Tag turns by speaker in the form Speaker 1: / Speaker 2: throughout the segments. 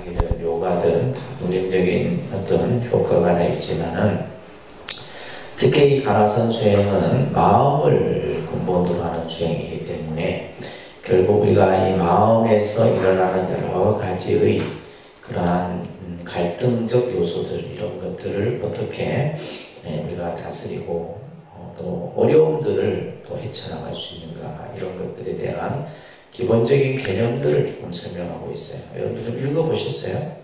Speaker 1: 사기든 요가든 다 긍정적인 어떤 효과가 다 있지만은 특히 이 가나선 수행은 마음을 근본으로 하는 수행이기 때문에 결국 우리가 이 마음에서 일어나는 여러 가지의 그러한 갈등적 요소들 이런 것들을 어떻게 우리가 다스리고 또 어려움들을 또 헤쳐나갈 수 있는가 이런 것들에 대한 기본적인 개념들을 조금 설명하고 있어요. 여러분 좀 읽어보셨어요?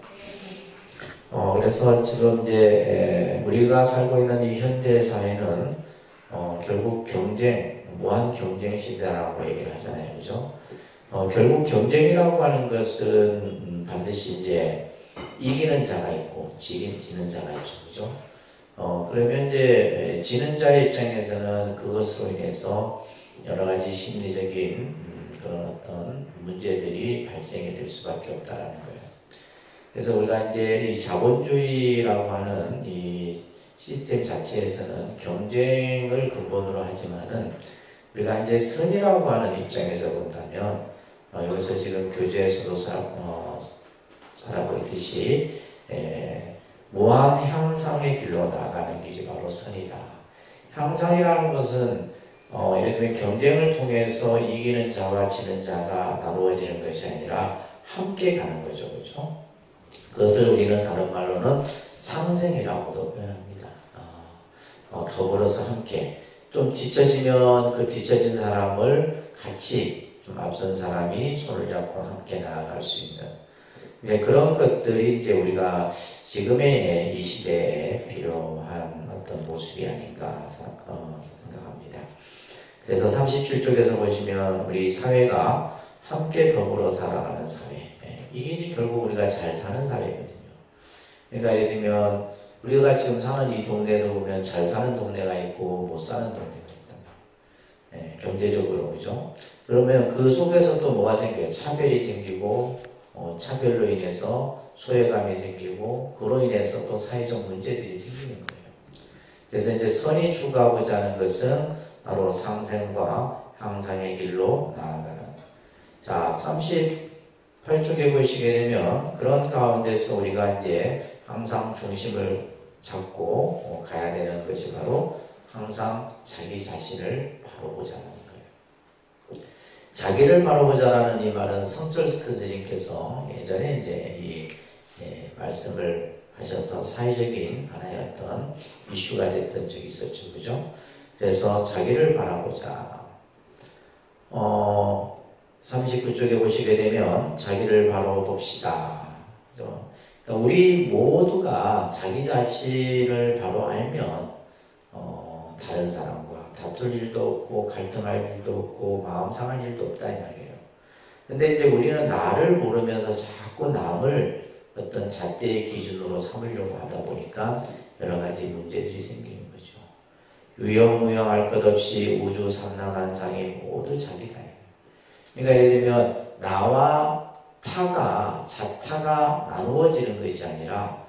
Speaker 1: 그래서 지금 이제 우리가 살고 있는 이 현대 사회는 결국 경쟁, 무한 경쟁 시대라고 얘기를 하잖아요, 그죠? 결국 경쟁이라고 하는 것은 반드시 이제 이기는 자가 있고 지는 자가 있죠, 그죠? 그러면 이제 지는 자의 입장에서는 그것으로 인해서 여러 가지 심리적인 그런 어떤 문제들이 발생이 될 수밖에 없다라는 거예요. 그래서 우리가 이제 이 자본주의라고 하는 이 시스템 자체에서는 경쟁을 근본으로 하지만은 우리가 이제 선이라고 하는 입장에서 본다면 여기서 지금 교재에서도 살아보듯이 무한 향상의 길로 나아가는 길이 바로 선이다. 향상이라는 것은 예를 들면 경쟁을 통해서 이기는 자와 지는 자가 나누어지는 것이 아니라 함께 가는 거죠, 그렇죠? 그것을 우리는 다른 말로는 상생이라고도 표현합니다. 더불어서 함께 좀 뒤처지면 그 뒤처진 사람을 같이 좀 앞선 사람이 손을 잡고 함께 나아갈 수 있는 그런 것들이 이제 우리가 지금의 이 시대에 필요한 어떤 모습이 아닌가 생각합니다. 그래서 37쪽에서 보시면 우리 사회가 함께 더불어 살아가는 사회, 이게 결국 우리가 잘 사는 사회거든요. 그러니까 예를 들면 우리가 지금 사는 이 동네도 보면 잘 사는 동네가 있고 못 사는 동네가 있단 말이에요. 경제적으로, 그죠? 그러면 그 속에서 또 뭐가 생겨요? 차별이 생기고 차별로 인해서 소외감이 생기고 그로 인해서 또 사회적 문제들이 생기는 거예요. 그래서 이제 선이 추구하고자 하는 것은 바로 상생과 향상의 길로 나아가는. 자, 38쪽에 보시게 되면 그런 가운데서 우리가 이제 항상 중심을 잡고 가야 되는 것이 바로 항상 자기 자신을 바로 보자는 거예요. 자기를 바로 보자라는 이 말은 성철 스터즈님께서 예전에 이제 이 말씀을 하셔서 사회적인 하나의 어떤 이슈가 됐던 적이 있었죠, 그죠? 그래서 자기를 바라보자. 39쪽에 보시게 되면 자기를 바로 봅시다. 그죠? 그러니까 우리 모두가 자기 자신을 바로 알면 다른 사람과 다툴 일도 없고 갈등할 일도 없고 마음 상할 일도 없다 이 말이에요. 근데 이제 우리는 나를 모르면서 자꾸 남을 어떤 잣대의 기준으로 삼으려고 하다 보니까 여러 가지 문제들이 생기는 거죠. 유형무형할 것 없이 우주 삼라만상이 모두 자기다. 그러니까 예를 들면 나와 타가 자타가 나누어지는 것이 아니라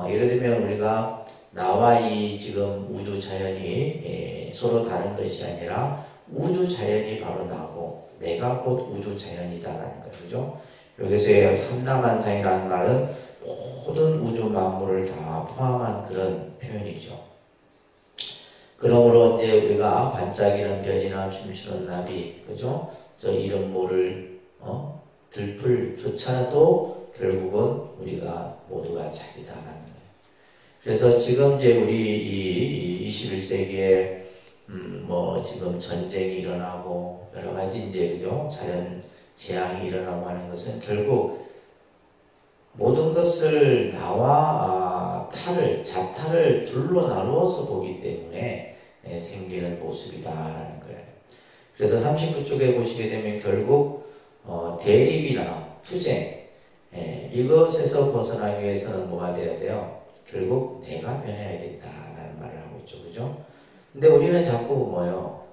Speaker 1: 예를 들면 우리가 나와 이 지금 우주 자연이 서로 다른 것이 아니라 우주 자연이 바로 나고 내가 곧 우주 자연이다라는 거죠. 그죠? 여기서의 삼라만상이라는 말은 모든 우주 만물을 다 포함한 그런 표현이죠. 그러므로 이제 우리가 반짝이는 별이나 춤추는 나비, 그죠? 저 이름 모를 들풀조차도 결국은 우리가 모두가 자기다라는 거예요. 그래서 지금 이제 우리 이 21세기에 뭐 지금 전쟁이 일어나고 여러 가지 이제 그죠? 자연 재앙이 일어나고 하는 것은 결국 모든 것을 나와 타를 자타를 둘로 나누어서 보기 때문에 생기는 모습이다라는 거예요. 그래서 39쪽에 보시게 되면 결국 대립이나 투쟁 이것에서 벗어나기 위해서는 뭐가 돼야 돼요? 결국 내가 변해야 된다라는 말을 하고 있죠, 그죠? 근데 우리는 자꾸 뭐요?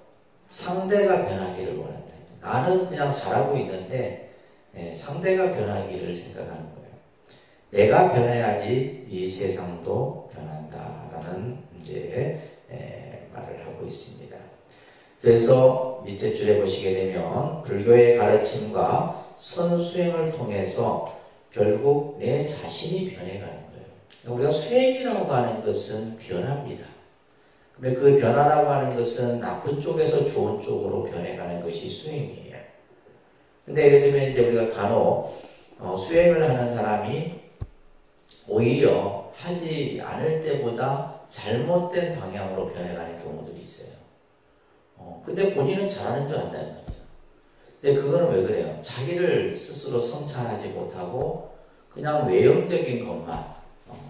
Speaker 1: 상대가 변하기를 원한다. 나는 그냥 잘하고 있는데 상대가 변하기를 생각하는 거예요. 내가 변해야지 이 세상도 변한다라는 이제 말을 하고 있습니다. 그래서 밑에 줄에 보시게 되면 불교의 가르침과 선수행을 통해서 결국 내 자신이 변해가는 거예요. 우리가 수행이라고 하는 것은 변합니다. 근데 그 변화라고 하는 것은 나쁜 쪽에서 좋은 쪽으로 변해가는 것이 수행이에요. 근데 예를 들면 이제 우리가 간혹 수행을 하는 사람이 오히려 하지 않을 때보다 잘못된 방향으로 변해가는 경우들이 있어요. 근데 본인은 잘하는 줄 안다는 말이에요. 근데 그거는 왜 그래요? 자기를 스스로 성찰하지 못하고 그냥 외형적인 것만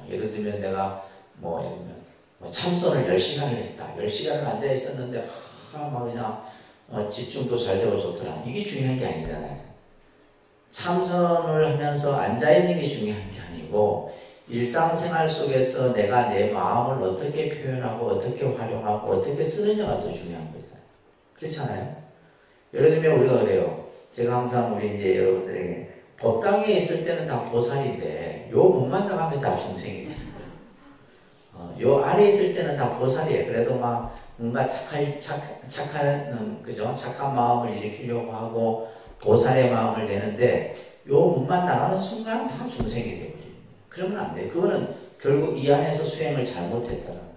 Speaker 1: 예를 들면 내가 예를 들면 참선을 10시간을 했다. 10시간을 앉아 있었는데 막 그냥 집중도 잘 되고 좋더라. 이게 중요한 게 아니잖아요. 참선을 하면서 앉아 있는 게 중요한 게 아니고 일상생활 속에서 내가 내 마음을 어떻게 표현하고 어떻게 활용하고 어떻게 쓰느냐가 더 중요한 거잖아요. 그렇잖아요. 예를 들면 우리가 그래요. 제가 항상 우리 이제 여러분들에게 법당에 있을 때는 다 보살인데 요 문만 나가면 다 중생이 되는 거예요. 요 안에 있을 때는 다 보살이에요. 그래도 막 뭔가 착한 마음을 일으키려고 하고 보살의 마음을 내는데 요 문만 나가는 순간 다 중생이 되거든요. 그러면 안 돼요. 그거는 결국 이 안에서 수행을 잘못했다는 거예요.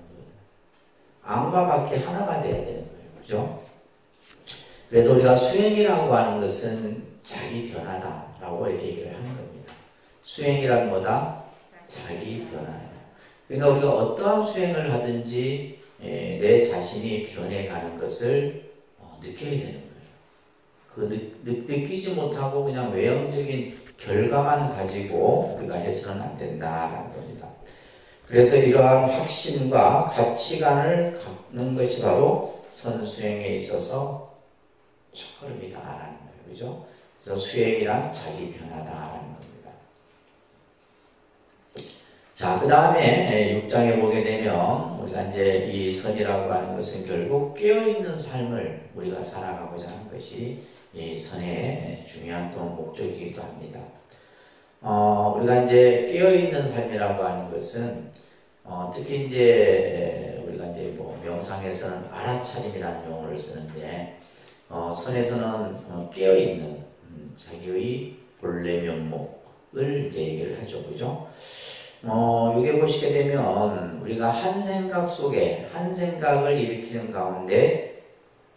Speaker 1: 안과 밖이 하나가 돼야 되는 거예요. 그죠? 그래서 우리가 수행이라고 하는 것은 자기 변화다라고 이렇게 얘기를 하는 겁니다. 수행이란 뭐다? 자기 변화예요. 그러니까 우리가 어떠한 수행을 하든지 내 자신이 변해가는 것을 느껴야 되는 거예요. 느끼지 못하고 그냥 외형적인 결과만 가지고 우리가 해서는 안 된다라는 겁니다. 그래서 이러한 확신과 가치관을 갖는 것이 바로 선수행에 있어서 첫걸음이다라는 거예요. 그죠? 그래서 수행이란 자기 변화다라는 겁니다. 자, 그 다음에 6장에 보게 되면 우리가 이제 이 선이라고 하는 것은 결국 깨어있는 삶을 우리가 살아가고자 하는 것이 이 선의 중요한 또 목적이기도 합니다. 우리가 이제 깨어있는 삶이라고 하는 것은 특히 이제 우리가 이제 명상에서는 알아차림이라는 용어를 쓰는데 선에서는 깨어있는 자기의 본래 면목을 이제 얘기를 하죠. 그죠? 여기 보시게 되면 우리가 한 생각 속에 한 생각을 일으키는 가운데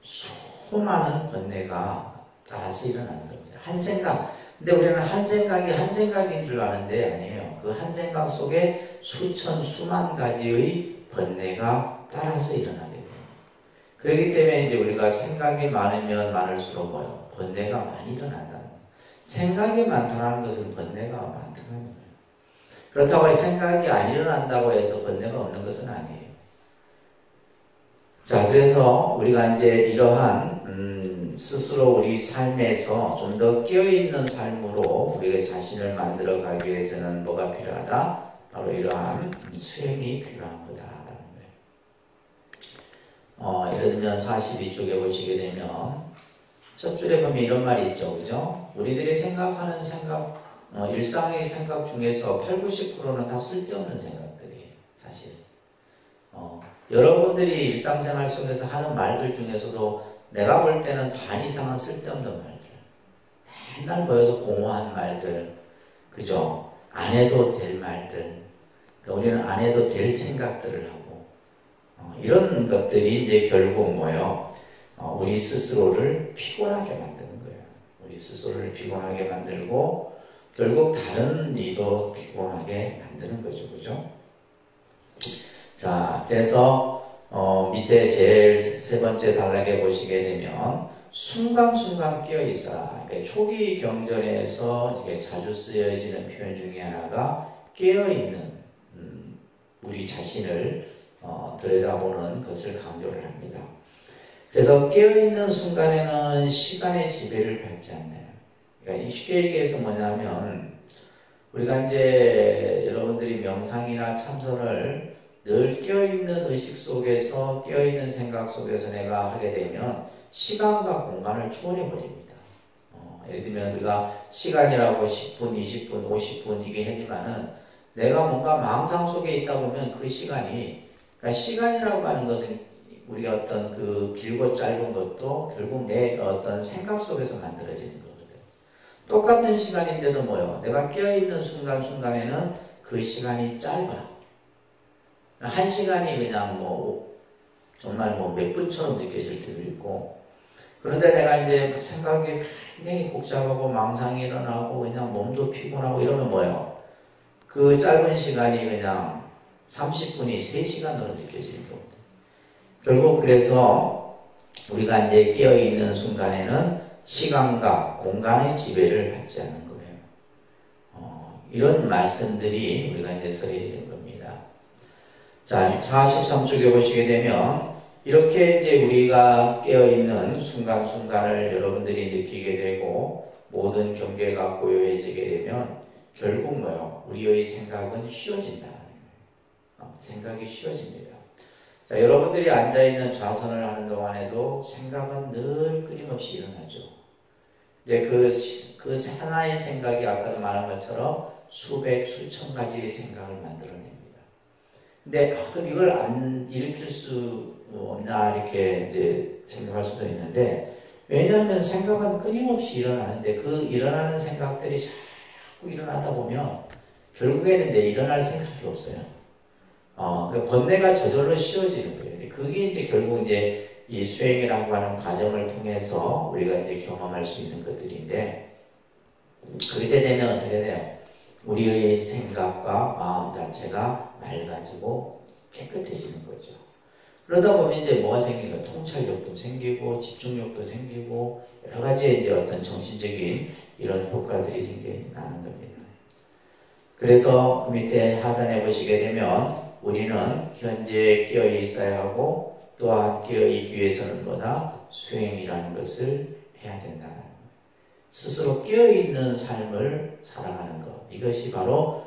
Speaker 1: 수많은 번뇌가 따라서 일어나는 겁니다. 한 생각. 근데 우리는 한 생각이 한 생각인 줄 아는데 아니에요. 그 한 생각 속에 수천 수만 가지의 번뇌가 따라서 일어나게 돼요. 그렇기 때문에 이제 우리가 생각이 많으면 많을수록 번뇌가 많이 일어난다는 거예요. 생각이 많다는 것은 번뇌가 많다는 거예요. 그렇다고 해서 생각이 안 일어난다고 해서 번뇌가 없는 것은 아니에요. 자, 그래서 우리가 이제 이러한 스스로 우리 삶에서 좀 더 깨어있는 삶으로 우리가 자신을 만들어 가기 위해서는 뭐가 필요하다? 바로 이러한 수행이 필요한 거다라는 거예요. 예를 들면 42쪽에 보시게 되면 첫 줄에 보면 이런 말이 있죠. 그죠? 우리들이 생각하는 생각, 일상의 생각 중에서 80~90%는 다 쓸데없는 생각들이에요. 사실. 여러분들이 일상생활 속에서 하는 말들 중에서도 내가 볼 때는 반 이상은 쓸데없는 말들. 맨날 모여서 공허한 말들. 그죠? 안 해도 될 말들. 그러니까 우리는 안 해도 될 생각들을 하고. 이런 것들이 이제 결국 뭐예요? 우리 스스로를 피곤하게 만드는 거예요. 우리 스스로를 피곤하게 만들고 결국 다른 이도 피곤하게 만드는 거죠. 그죠? 자, 그래서 밑에 제일 세 번째 단락에 보시게 되면 순간순간 깨어있어라. 그러니까 초기 경전에서 이게 자주 쓰여지는 표현 중에 하나가 깨어있는 우리 자신을 들여다보는 것을 강조를 합니다. 그래서 깨어있는 순간에는 시간의 지배를 받지 않나요? 그러니까 쉽게 얘기해서 뭐냐면 우리가 이제 여러분들이 명상이나 참선을 늘 깨어있는 의식 속에서 깨어있는 생각 속에서 내가 하게 되면 시간과 공간을 초월해버립니다. 예를 들면 우리가 시간이라고 10분, 20분, 50분 이게 하지만은 내가 뭔가 망상 속에 있다 보면 그 시간이 그러니까 시간이라고 하는 것은 우리가 어떤 그 길고 짧은 것도 결국 내 어떤 생각 속에서 만들어지는 거거든요. 똑같은 시간인데도 뭐요? 내가 깨어있는 순간순간에는 그 시간이 짧아. 한 시간이 그냥 뭐 정말 뭐 몇 분처럼 느껴질 때도 있고, 그런데 내가 이제 생각이 굉장히 복잡하고 망상이 일어나고 그냥 몸도 피곤하고 이러면 뭐예요? 그 짧은 시간이 그냥 30분이 3시간으로 느껴지는 경우도. 결국 그래서 우리가 이제 깨어있는 순간에는 시간과 공간의 지배를 받지 않는 거예요. 이런 말씀들이 우리가 이제 설해지는 겁니다. 자, 43쪽에 보시게 되면 이렇게 이제 우리가 깨어있는 순간순간을 여러분들이 느끼게 되고 모든 경계가 고요해지게 되면 결국 뭐요? 우리의 생각은 쉬워진다는 거예요. 생각이 쉬워집니다. 자, 여러분들이 앉아있는 좌선을 하는 동안에도 생각은 늘 끊임없이 일어나죠. 근데 그 하나의 생각이 아까도 말한 것처럼 수백, 수천 가지의 생각을 만들어냅니다. 근데 그럼 이걸 안 일으킬 수 없나 이렇게 이제 생각할 수도 있는데, 왜냐하면 생각은 끊임없이 일어나는데 그 일어나는 생각들이 자꾸 일어나다 보면 결국에는 이제 일어날 생각이 없어요. 그러니까 번뇌가 저절로 쉬워지는 거예요. 그게 이제 결국 이제 이 수행이라고 하는 과정을 통해서 우리가 이제 경험할 수 있는 것들인데, 그렇게 되면 어떻게 돼요? 우리의 생각과 마음 자체가 맑아지고 깨끗해지는 거죠. 그러다 보면 이제 뭐가 생기는 거예요? 통찰력도 생기고 집중력도 생기고 여러 가지 이제 어떤 정신적인 이런 효과들이 생겨나는 겁니다. 그래서 그 밑에 하단에 보시게 되면 우리는 현재 깨어 있어야 하고 또한 깨어 있기 위해서는 뭐다? 수행이라는 것을 해야 된다는 거예요. 스스로 깨어있는 삶을 살아가는 것, 이것이 바로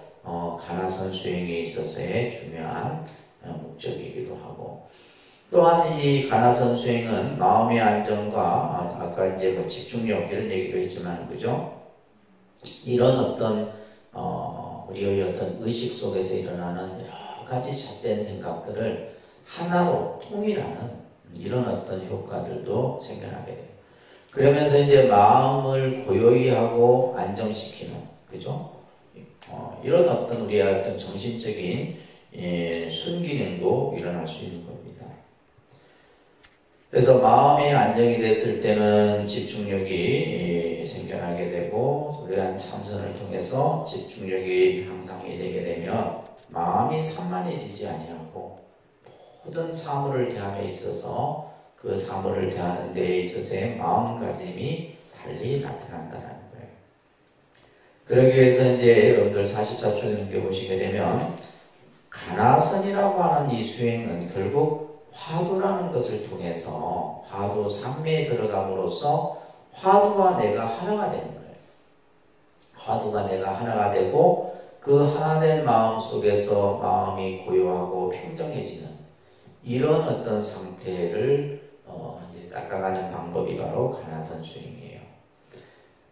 Speaker 1: 가나선 수행에 있어서의 중요한 목적이기도 하고, 또한 이 가나선 수행은 마음의 안정과 아까 이제 뭐 집중력 이런 얘기도 했지만, 그죠? 이런 어떤 우리의 어떤 의식 속에서 일어나는 여러 가지 잣된 생각들을 하나로 통일하는 이런 어떤 효과들도 생겨나게 돼요. 그러면서 이제 마음을 고요히 하고 안정시키는, 그죠? 이런 어떤 우리의 어떤 정신적인 순기능도 일어날 수 있는 겁니다. 그래서 마음이 안정이 됐을 때는 집중력이 생겨나게 되고, 우리가 참선을 통해서 집중력이 향상이 되게 되면 마음이 산만해지지 아니하고 모든 사물을 대함에 있어서 그 사물을 대하는 데에 있어서의 마음가짐이 달리 나타난다는 거예요. 그러기 위해서 이제 여러분들 44초 넘겨보시게 되면 가나선이라고 하는 이 수행은 결국 화두라는 것을 통해서 화두 삼매에 들어감으로써 화두와 내가 하나가 되는 거예요. 화두가 내가 하나가 되고 그 하나된 마음 속에서 마음이 고요하고 평정해지는 이런 어떤 상태를 이제 닦아가는 방법이 바로 가나선 수행이에요.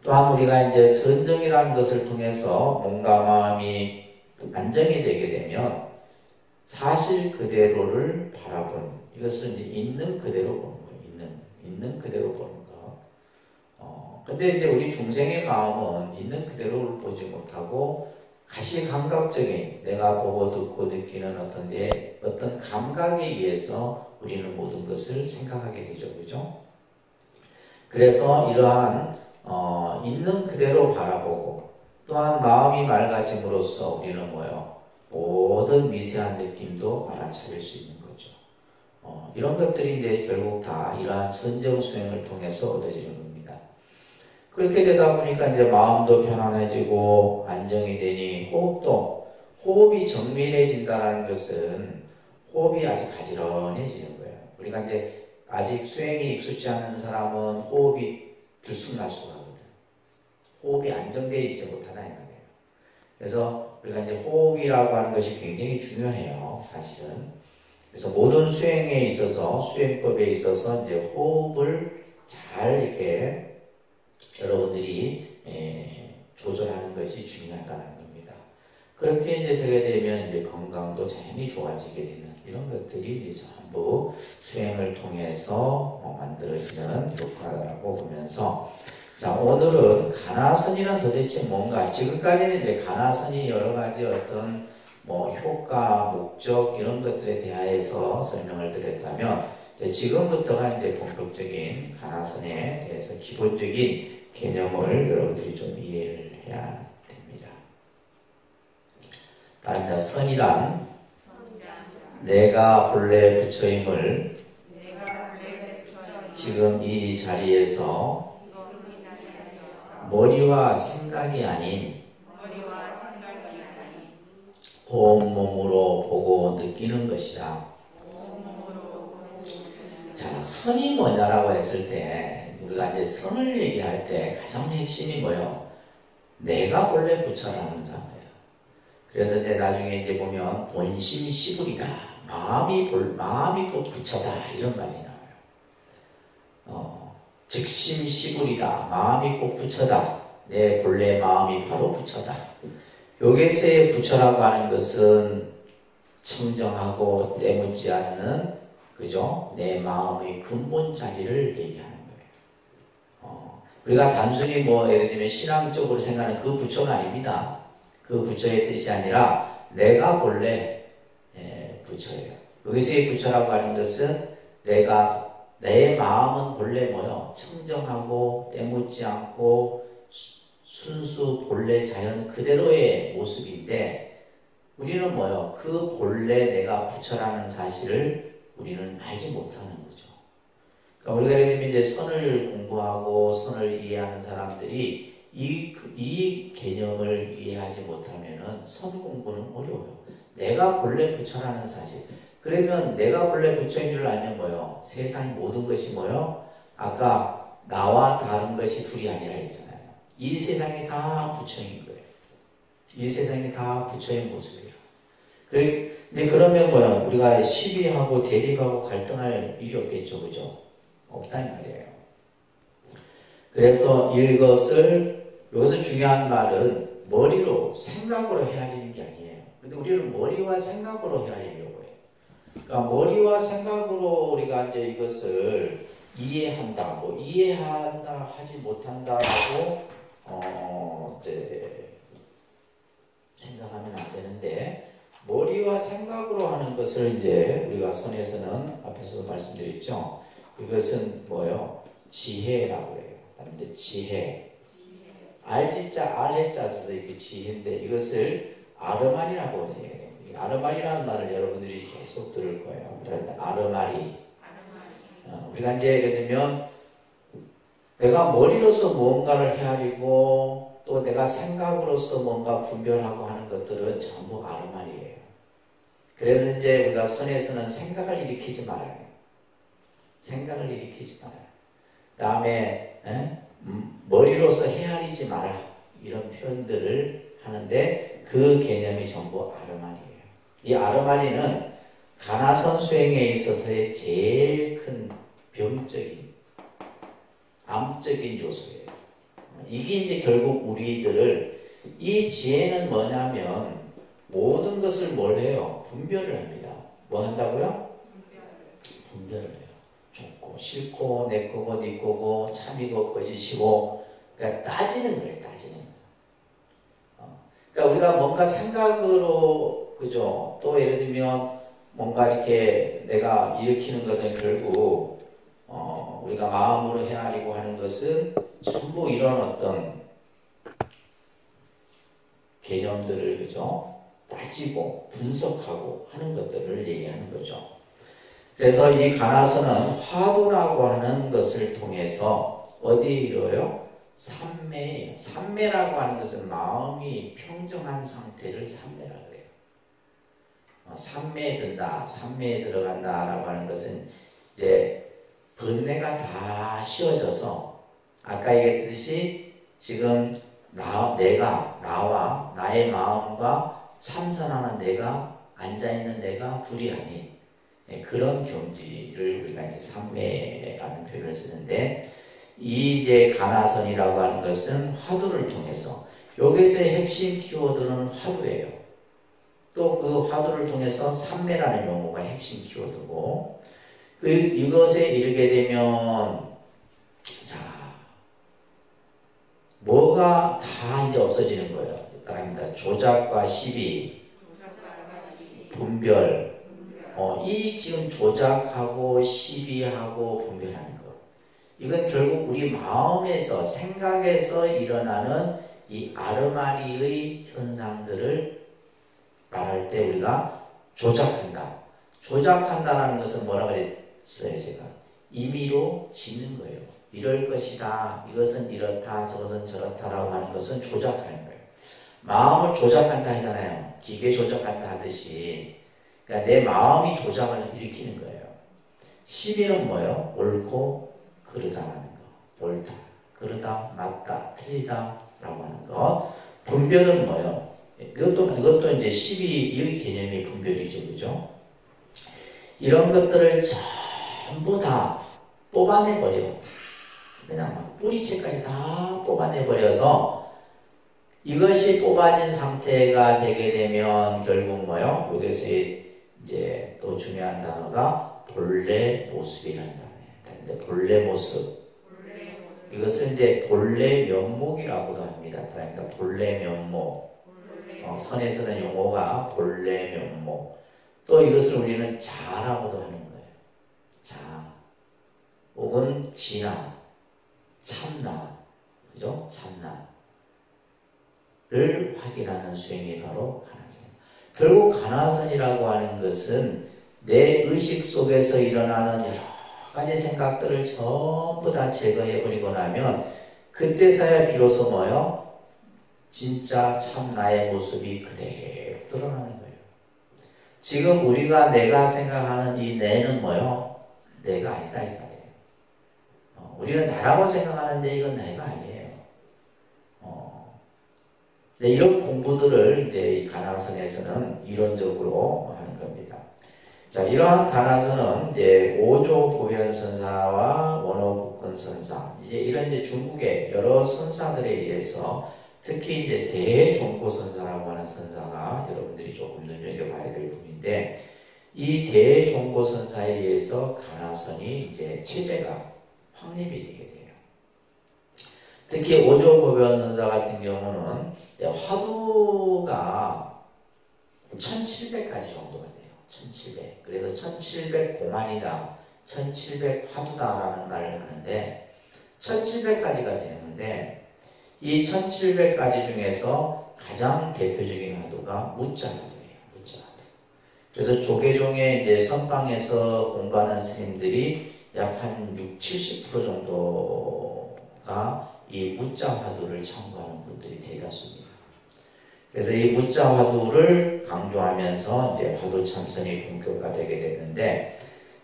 Speaker 1: 또한 우리가 이제 선정이라는 것을 통해서 몸과 마음이 안정이 되게 되면 사실 그대로를 바라보는, 이것을 이제 있는 그대로 보는 거예요. 있는 그대로 보는 것. 근데 이제 우리 중생의 마음은 있는 그대로를 보지 못하고 가시감각적인 내가 보고 듣고 느끼는 어떤 감각에 의해서 우리는 모든 것을 생각하게 되죠. 그죠? 그래서 이러한 있는 그대로 바라보고 또한 마음이 맑아짐으로써 우리는 뭐예요? 모든 미세한 느낌도 알아차릴 수 있는 거죠. 이런 것들이 이제 결국 다 이러한 선정 수행을 통해서 얻어지는 겁니다. 그렇게 되다 보니까 이제 마음도 편안해지고 안정이 되니 호흡이 정밀해진다는 것은 호흡이 아주 가지런해지는 거예요. 우리가 이제 아직 수행이 익숙지 않은 사람은 호흡이 들쑥날쑥하거든. 호흡이 안정되어 있지 못하다 이 말이에요. 그래서 우리가 이제 호흡이라고 하는 것이 굉장히 중요해요, 사실은. 그래서 모든 수행에 있어서 수행법에 있어서 이제 호흡을 잘 이렇게 여러분들이 조절하는 것이 중요하다는 겁니다. 그렇게 이제 되게 되면 이제 건강도 자연히 좋아지게 되는 이런 것들이 이제 전부 수행을 통해서 만들어지는 효과라고 보면서, 자, 오늘은 가나선이란 도대체 뭔가? 지금까지는 이제 가나선이 여러 가지 어떤 뭐 효과, 목적 이런 것들에 대하여서 설명을 드렸다면 지금부터가 이제 본격적인 가나선에 대해서 기본적인 개념을 여러분들이 좀 이해를 해야 됩니다. 다음입니다. 선이란 내가 본래 부처임을 지금 이 자리에서 머리와 생각이 아닌 온몸으로 보고 느끼는 것이다. 자, 선이 뭐냐라고 했을 때 우리가 이제 선을 얘기할 때 가장 핵심이 뭐예요? 내가 본래 부처라는 사람이에요. 그래서 이제 나중에 이제 보면 본심시불이다. 마음이 곧 부처다. 이런 말이 나와요. 즉심시불이다. 마음이 꼭 부처다. 내 본래 마음이 바로 부처다. 여기서의 부처라고 하는 것은 청정하고 때묻지 않는 그죠? 내 마음의 근본 자리를 얘기하는 거예요. 우리가 단순히 뭐 예를 들면 신앙적으로 생각하는 그 부처가 아닙니다. 그 부처의 뜻이 아니라 내가 본래 부처예요. 여기서의 부처라고 하는 것은 내 마음은 본래 뭐요? 청정하고 때묻지 않고 순수 본래 자연 그대로의 모습인데 우리는 뭐요? 그 본래 내가 부처라는 사실을 우리는 알지 못하는 거죠. 그러니까 우리가 예를 들면 이제 선을 공부하고 선을 이해하는 사람들이 이 개념을 이해하지 못하면은 선 공부는 어려워요. 내가 본래 부처라는 사실. 그러면 내가 본래 부처인 줄 알면 뭐요? 세상 모든 것이 뭐요? 아까 나와 다른 것이 둘이 아니라 했잖아요. 이 세상이 다 부처인 거예요. 이 세상이 다 부처의 모습이에요. 근데 그러면 뭐요? 우리가 시비하고 대립하고 갈등할 일이 없겠죠. 그죠? 없다는 말이에요. 그래서 여기서 중요한 말은 머리로 생각으로 헤아리는 게 아니에요. 근데 우리는 머리와 생각으로 헤아리려고 해요. 그러니까 머리와 생각으로 우리가 이제 이것을 이해한다, 이해한다 하지 못한다라고 이제 생각하면 안 되는데 머리와 생각으로 하는 것을 이제 우리가 선에서는 앞에서도 말씀드렸죠. 이것은 뭐예요? 지혜라고 해요. 다른데 지혜. 알지자 알해자에서 이게 지혜인데 이것을 아르마리라고 해요. 아르마리라는 말을 여러분들이 계속 들을 거예요. 그런데 아르마리. 우리가 이제 예를 들면 내가 머리로서 무언가를 헤아리고 또 내가 생각으로서 뭔가 분별하고 하는 것들은 전부 아르마리예요. 그래서 이제 우리가 선에서는 생각을 일으키지 말아요. 생각을 일으키지 말아요. 다음에 머리로서 헤아리지 마라. 이런 표현들을 하는데 그 개념이 전부 아르마리예요. 이 아르마리는 가나선 수행에 있어서의 제일 큰 병적인 암적인 요소예요. 이게 이제 결국 우리들을 이 지혜는 뭐냐면 모든 것을 뭘 해요? 분별을 합니다. 뭐 한다고요? 분별을 해요. 좋고 싫고 내 거고 네 거고 참이고 거짓이고 그러니까 따지는 거예요. 따지는 거예요. 그러니까 우리가 뭔가 생각으로 그죠? 또 예를 들면 뭔가 이렇게 내가 일으키는 것은 결국 우리가 마음으로 헤아리고 하는 것은 전부 이런 어떤 개념들을 그죠? 따지고 분석하고 하는 것들을 얘기하는 거죠. 그래서 이 가나선은 화두라고 하는 것을 통해서 어디에 이루어요? 삼매예요. 삼매라고 하는 것은 마음이 평정한 상태를 삼매라고 해요. 삼매에 든다, 삼매에 들어간다라고 하는 것은 이제 번뇌가 다 씌워져서 아까 얘기했듯이 지금 나와 나의 마음과 참선하는 내가 앉아있는 내가 둘이 아닌 그런 경지를 우리가 이제 삼매라는 표현을 쓰는데 이 이제 가나선이라고 하는 것은 화두를 통해서 여기서의 핵심 키워드는 화두예요. 또 그 화두를 통해서 삼매라는 용어가 핵심 키워드고 이것에 이르게 되면 자 뭐가 다 이제 없어지는 거예요. 그러니까 조작과 시비, 분별, 이 지금 조작하고 시비하고 분별하는 거. 이건 결국 우리 마음에서, 생각에서 일어나는 이 아르마리의 현상들을 말할 때 우리가 조작한다. 조작한다라는 것은 뭐라 그랬어요, 제가? 임의로 짓는 거예요. 이럴 것이다. 이것은 이렇다. 저것은 저렇다라고 하는 것은 조작하는 거예요. 마음을 조작한다 하잖아요. 기계 조작한다 하듯이. 그러니까 내 마음이 조작을 일으키는 거예요. 시비는 뭐예요? 옳고 그르다라는 거. 옳다, 그르다, 맞다, 틀리다 라고 하는 것. 분별은 뭐예요? 이것도 이제 시비의 개념이 분별이죠. 그죠? 이런 것들을 전부 다 뽑아내버려. 그냥 막 뿌리채까지 다 뽑아내버려서 이것이 뽑아진 상태가 되게 되면 결국 뭐예요? 여기서 이제 또 중요한 단어가 본래 모습이라는 단어예요. 본래 모습. 이것을 이제 본래 면목이라고도 합니다. 그러니까 본래 면목. 선에서는 용어가 본래 면목. 또 이것을 우리는 자라고도 하는 거예요. 자. 혹은 진화. 참나. 그죠? 참나를 확인하는 수행이 바로 가나선. 결국 가나선이라고 하는 것은 내 의식 속에서 일어나는 여러 가지 생각들을 전부 다 제거해버리고 나면 그때서야 비로소 뭐요? 진짜 참 나의 모습이 그대로 드러나는 거예요. 지금 우리가 내가 생각하는 이 내는 뭐요? 내가 아니다 이 말이에요. 우리는 나라고 생각하는데 이건 내가 아니에요. 이런 공부들을 이제 이 가나선에서는 이론적으로 하는 겁니다. 자, 이러한 가나선은 이제 오조 보변선사와 원어국근선사, 이제 이런 이제 중국의 여러 선사들에 의해서 특히 이제 대종고선사라고 하는 선사가 여러분들이 조금 눈여겨봐야 될 분인데, 이 대종고선사에 의해서 가나선이 이제 체제가 확립이 되게 돼요. 특히 오조보변선사 같은 경우는 화두가 1700가지 정도가 돼요. 1700. 그래서 1700 공안이다, 1700 화두다라는 말을 하는데 1700가지가 되는데 이 1700가지 중에서 가장 대표적인 화두가 무자화두예요. 무자화두. 그래서 조계종의 이제 선방에서 공부하는 스님들이 약 한 60, 70% 정도가 이 무자화두를 참고하는 분들이 대다수입니다. 그래서 이 무자화두를 강조하면서 이제 화두 참선이 본격화되게 됐는데,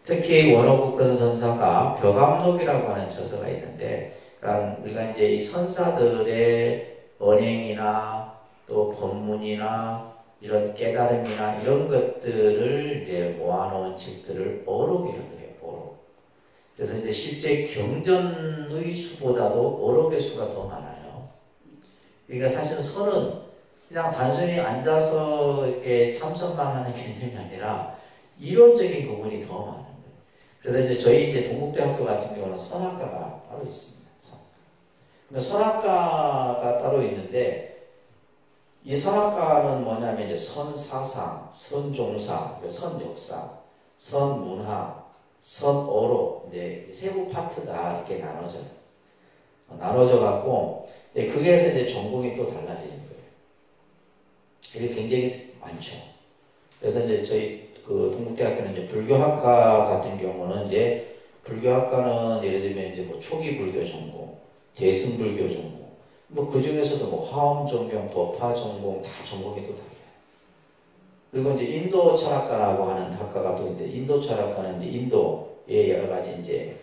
Speaker 1: 특히 원어국근선사가 벽암록이라고 하는 저서가 있는데, 그러니까 우리가 이제 이 선사들의 언행이나 또 법문이나 이런 깨달음이나 이런 것들을 이제 모아놓은 책들을 어록이라고 해요. 어록. 그래서 이제 실제 경전의 수보다도 어록의 수가 더 많아요. 그러니까 사실 선은 그냥 단순히 앉아서 이렇게 참선만 하는 개념이 아니라 이론적인 부분이 더 많은 거예요. 그래서 이제 저희 이제 동국대학교 같은 경우는 선학과가 따로 있습니다. 선학과가 따로 있는데, 이 선학과는 뭐냐면 이제 선사상, 선종사, 선역사, 선문화, 선어록, 이제 세부 파트가 이렇게 나눠져 갖고, 거기에서 이제 전공이 또 달라지는 거예요. 이게 굉장히 많죠. 그래서 이제 저희 그 동국대학교는 이제 불교학과 같은 경우는 이제 불교학과는 예를 들면 이제 뭐 초기 불교 전공, 대승불교 전공, 뭐 그 중에서도 뭐 화엄 전공, 법화 전공 다 전공이 또 달라요. 그리고 이제 인도 철학과라고 하는 학과가 또 있는데, 인도 철학과는 이제 인도의 여러 가지 이제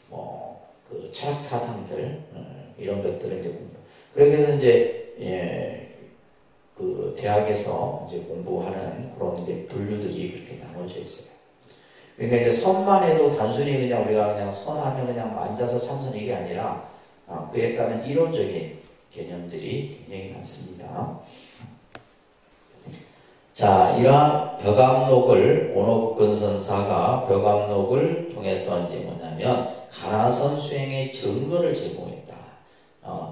Speaker 1: 뭐 그 철학 사상들 이런 것들을 이제 공부. 그래서 이제 그 대학에서 이제 공부하는 그런 이제 분류들이 그렇게 나눠져 있어요. 그러니까 이제 선만 해도 단순히 그냥 우리가 그냥 선하면 그냥 앉아서 참선 이게 아니라 그에 따른 이론적인 개념들이 굉장히 많습니다. 자, 이러한 벽암록을 원어국근선사가 벽암록을 통해서 이제 뭐냐면 가나선 수행의 증거를 제공했다.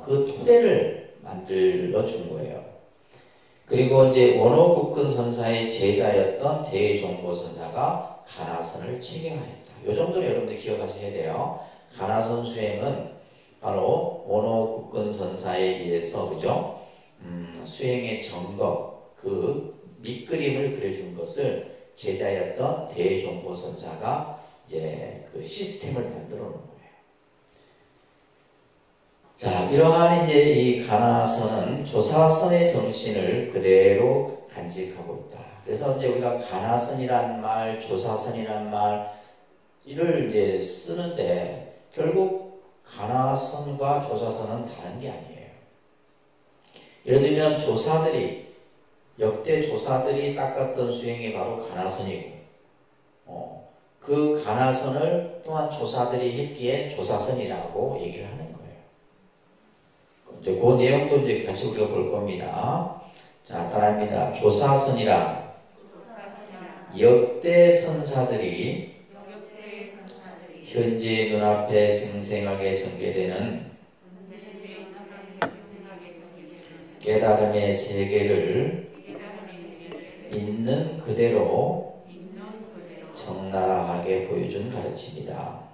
Speaker 1: 그 토대를 만들어 준 거예요. 그리고 이제 원호국근 선사의 제자였던 대종고 선사가 가나선을 체계하였다. 이 정도는 여러분들 기억하셔야 돼요. 가나선 수행은 바로 원호국근 선사에 의해서 그죠? 수행의 점검, 그 밑그림을 그려준 것을 제자였던 대종고 선사가 이제 그 시스템을 만들어 놓은 거예요. 자, 이러한 이제 이 가나선은 조사선의 정신을 그대로 간직하고 있다. 그래서 이제 우리가 가나선이란 말, 조사선이란 말, 이를 이제 쓰는데 결국 가나선과 조사선은 다른 게 아니에요. 예를 들면 조사들이, 역대 조사들이 닦았던 수행이 바로 가나선이고, 그 가나선을 또한 조사들이 했기에 조사선이라고 얘기를 하는 거예요. 그 내용도 이제 같이 우리가 볼 겁니다. 자, 따라합니다. 조사선이란 역대 선사들이 현재 눈앞에 생생하게 전개되는 깨달음의 세계를 있는 그대로 적나라하게 보여준 가르침이다.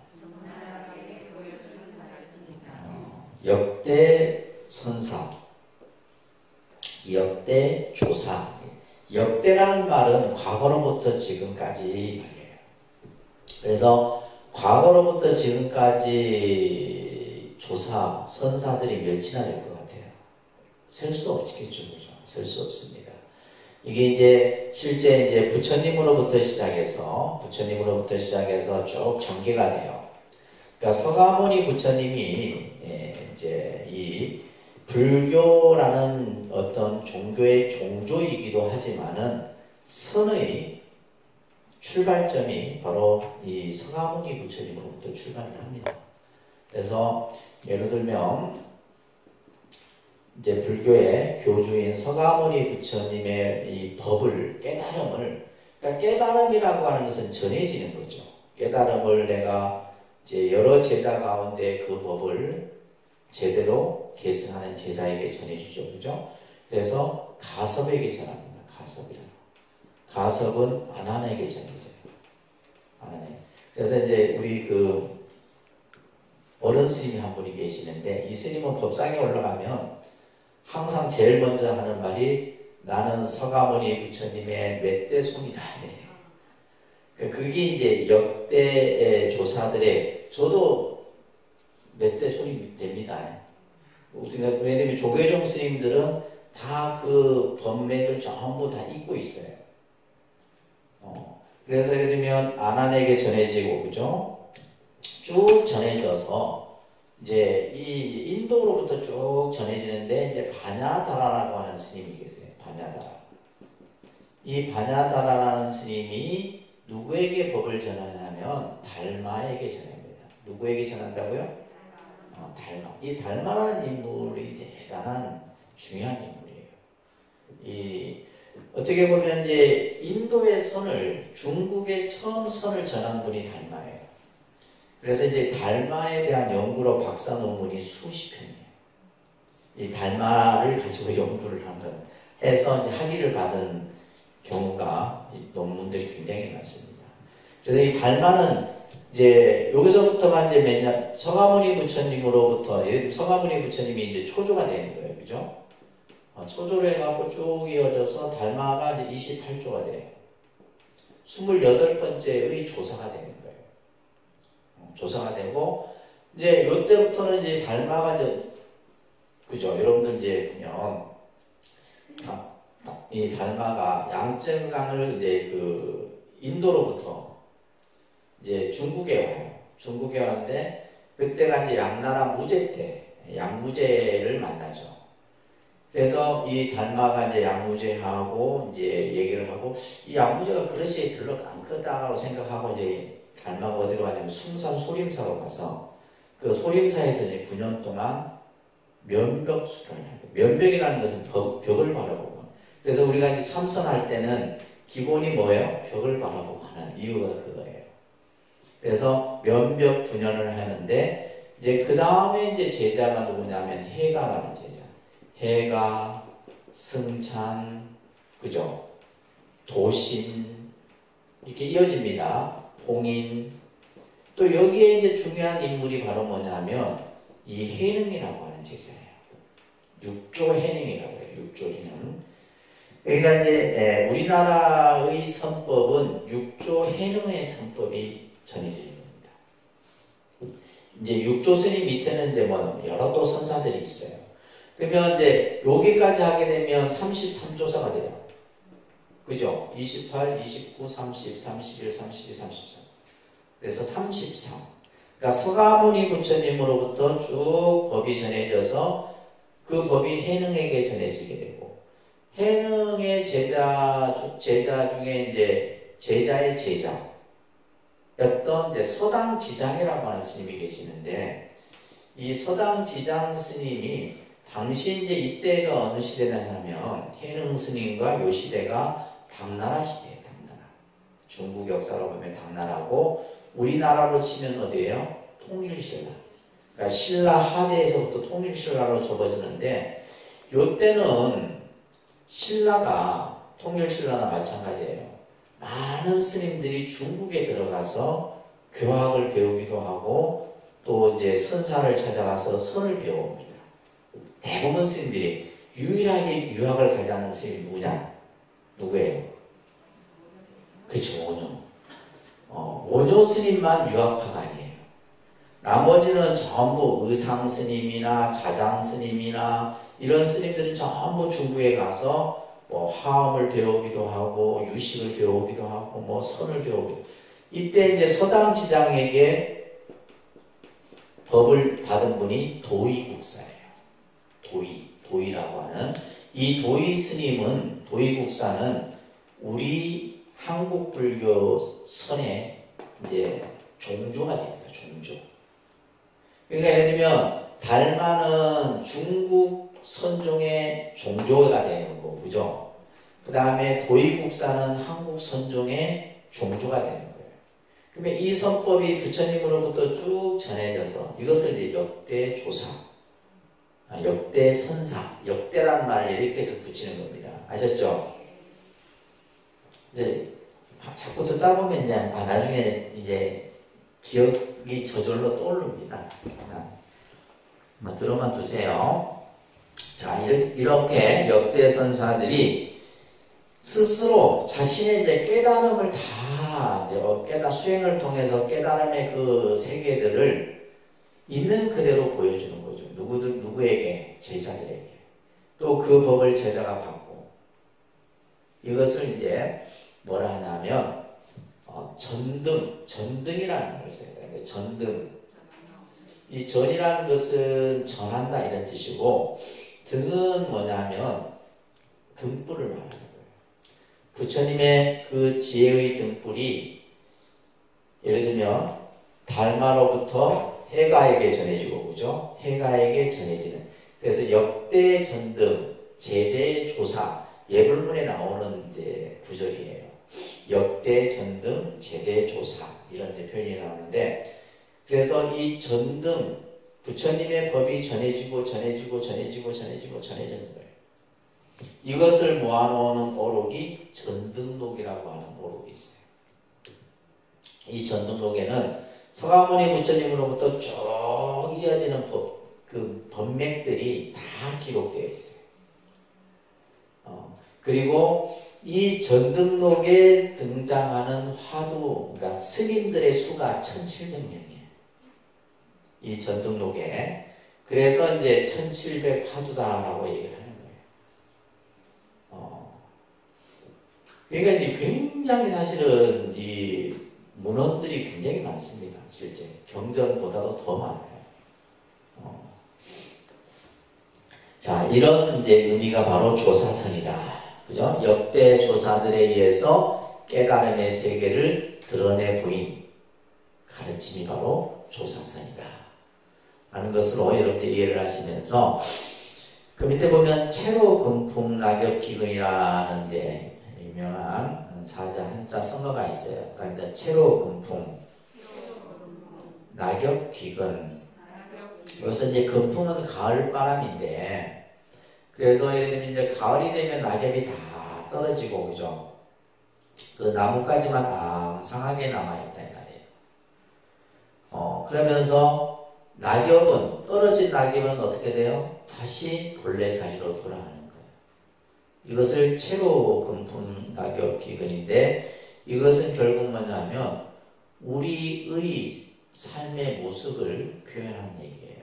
Speaker 1: 역대 선사, 역대 조사. 역대라는 말은 과거로부터 지금까지 말이에요. 그래서 과거로부터 지금까지 조사, 선사들이 몇이나 될 것 같아요? 셀 수 없겠죠, 그죠? 셀 수 없습니다. 이게 이제 실제 이제 부처님으로부터 시작해서 쭉 전개가 돼요. 그러니까 서가모니 부처님이 이제 이 불교라는 어떤 종교의 종조이기도 하지만은 선의 출발점이 바로 이 서가모니 부처님으로부터 출발을 합니다. 그래서 예를 들면 이제 불교의 교주인 서가모니 부처님의 이 법을, 깨달음을, 그러니까 깨달음이라고 하는 것은 전해지는 거죠. 깨달음을 내가 이제 여러 제자 가운데 그 법을 제대로 계승하는 제자에게 전해주죠. 그죠? 그래서 가섭에게 전합니다. 가섭은 아난에게 전해져요. 아난에. 그래서 이제 우리 그 어른 스님이 한 분이 계시는데 이 스님은 법상에 올라가면 항상 제일 먼저 하는 말이 나는 서가모니 부처님의 멧대 손이다. 그게 이제 역대의 조사들의 저도 멧대 손이 됩니다. 왜냐면 조계종 스님들은 다 그 법맥을 전부 다 잊고 있어요. 그래서 예를 들면 아난에게 전해지고 그죠? 쭉 전해져서 이제 이 인도로부터 쭉 전해지는데 이제 바냐다라라고 하는 스님이 계세요. 바냐다라. 이 바냐다라라는 스님이 누구에게 법을 전하냐면 달마에게 전합니다. 누구에게 전한다고요? 달마. 이 달마라는 인물이 대단한 중요한 인물이에요. 어떻게 보면 이제 인도의 선을, 중국의 처음 선을 전한 분이 달마예요. 그래서 이제 달마에 대한 연구로 박사 논문이 수십 편이에요. 이 달마를 가지고 연구를 해서 이제 학위를 받은 경우가 논문들이 굉장히 많습니다. 그래서 이 달마는 이제 여기서부터가 이제 맨날 서가모니 부처님으로부터 서가모니 부처님이 이제 초조가 되는 거예요, 그죠? 초조를 해갖고 쭉 이어져서 달마가 이제 28조가 돼요. 28번째의 조사가 되는 거예요. 조사가 되고 이제 이때부터는 이제 달마가 이제 그죠? 여러분들 이제 보면 이 달마가 양쯔강을 이제 그 인도로부터 이제 중국에 와요. 중국에 왔는데 그때가 이제 양나라 무제 때 양무제를 만나죠. 그래서 이 달마가 이제 양무제하고 이제 얘기를 하고 이 양무제가 그릇이 별로 안 크다고 생각하고 이제 달마가 어디로 가냐면 숭산 소림사로 가서 그 소림사에서 이제 9년 동안 면벽수련을 해요. 면벽이라는 것은 벽을 바라보고. 그래서 우리가 이제 참선할 때는 기본이 뭐예요? 벽을 바라보고 하는 이유가 그거예요. 그래서 면벽 9년을 하는데 이제 그 다음에 이제 제자가 누구냐면 해가라는 제자. 해가, 승찬, 그죠? 도신, 이렇게 이어집니다. 홍인. 또 여기에 이제 중요한 인물이 바로 뭐냐면 이 해능이라고 하는 제자예요. 육조 해능이라고 해요. 육조 해능. 그러니까 이제 우리나라의 선법은 육조 해능의 선법이 전해집니다. 이제 육조 스님 밑에는 이제 뭐 여러 또 선사들이 있어요. 그러면 이제 여기까지 하게 되면 33조사가 돼요. 그죠? 28, 29, 30, 31, 32, 33. 그래서 33. 그러니까 서가모니 부처님으로부터 쭉 법이 전해져서 그 법이 해능에게 전해지게 되고, 해능의 제자 중에 이제 제자의 제자였던 이제 서당지장이라고 하는 스님이 계시는데, 이 서당지장 스님이 당시 이제 이때가 어느 시대냐면 해능 스님과 요 시대가 당나라 시대예요. 당나라. 중국 역사로 보면 당나라고, 우리나라로 치면 어디예요? 통일신라. 그러니까 신라 하대에서부터 통일신라로 접어지는데, 요때는 신라가 통일신라나 마찬가지예요. 많은 스님들이 중국에 들어가서 교학을 배우기도 하고 또 이제 선사를 찾아가서 선을 배웁니다. 대부분 스님들이 유일하게 유학을 가지 않는 스님이 누구냐? 누구예요? 그치, 원효 스님만 유학파가 아니에요. 나머지는 전부 의상 스님이나 자장 스님이나 이런 스님들은 전부 중국에 가서 뭐 화엄을 배우기도 하고 유식을 배우기도 하고 뭐 선을 배우기도. 이때 이제 서당지장에게 법을 받은 분이 도의국사예요. 도의라고 하는 이 도의 스님은, 도의국사는 우리 한국 불교 선의 이제 종조가 됩니다. 종조. 그러니까 예를 들면 달마는 중국 선종의 종조가 되는 거고, 그죠? 그 다음에 도의국사는 한국 선종의 종조가 되는 거예요. 그러면 이 선법이 부처님으로부터 쭉 전해져서 이것을 이제 역대조사, 역대선사, 역대란 말을 이렇게 해서 붙이는 겁니다. 아셨죠? 이제 자꾸 듣다 보면 이제 나중에 이제 기억이 저절로 떠오릅니다. 들어만 두세요. 자, 이렇게 역대선사들이 스스로 자신의 이제 깨달음을 다 이제 수행을 통해서 깨달음의 그 세계들을 있는 그대로 보여주는 거죠. 누구에게? 제자들에게. 또 그 법을 제자가 받고, 이것을 이제 뭐라 하냐면 전등이라는 말을 써요. 전등. 이 전이라는 것은 전한다 이런 뜻이고, 등은 뭐냐면 등불을 말하는 거예요. 부처님의 그 지혜의 등불이 예를 들면 달마로부터 해가에게 전해지고, 그죠? 해가에게 전해지는. 그래서 역대 전등, 제대 조사, 예불문에 나오는 이제 구절이에요. 역대 전등, 제대 조사 이런 이제 표현이 나오는데, 그래서 이 전등, 부처님의 법이 전해지는 거예요. 이것을 모아놓는 오록이 전등록이라고 하는 오록이 있어요. 이 전등록에는 서가모니 부처님으로부터 쭉 이어지는 그 법맥들이 다 기록되어 있어요. 그리고 이 전등록에 등장하는 화두, 그러니까 스님들의 수가 1700명이에요. 이 전등록에. 그래서 이제 1700 화두다라고 얘기를 하는 거예요. 그러니까 이제 굉장히 사실은 이 문헌들이 굉장히 많습니다. 실제 경전보다도 더 많아요. 자, 이런 이제 의미가 바로 조사선이다. 그죠? 역대 조사들에 의해서 깨달음의 세계를 드러내 보인 가르침이 바로 조사선이다 라는 것으로 여러분들 이해를 하시면서, 그 밑에 보면 채로 금풍 낙엽 기근이라는 이제 유명한 사자 한자 성어가 있어요. 그러니까 채로 금풍 낙엽 기근. 여기서 이제 금풍은 가을 바람인데, 그래서 예를 들면 이제 가을이 되면 낙엽이 다 떨어지고, 그죠? 그 나뭇가지만 앙상하게 남아있다, 이 말이에요. 그러면서 낙엽은, 떨어진 낙엽은 어떻게 돼요? 다시 본래 자리로 돌아가는 거예요. 이것을 채로 금풍 낙엽 기근인데, 이것은 결국 뭐냐면, 우리의 삶의 모습을 표현한 얘기예요.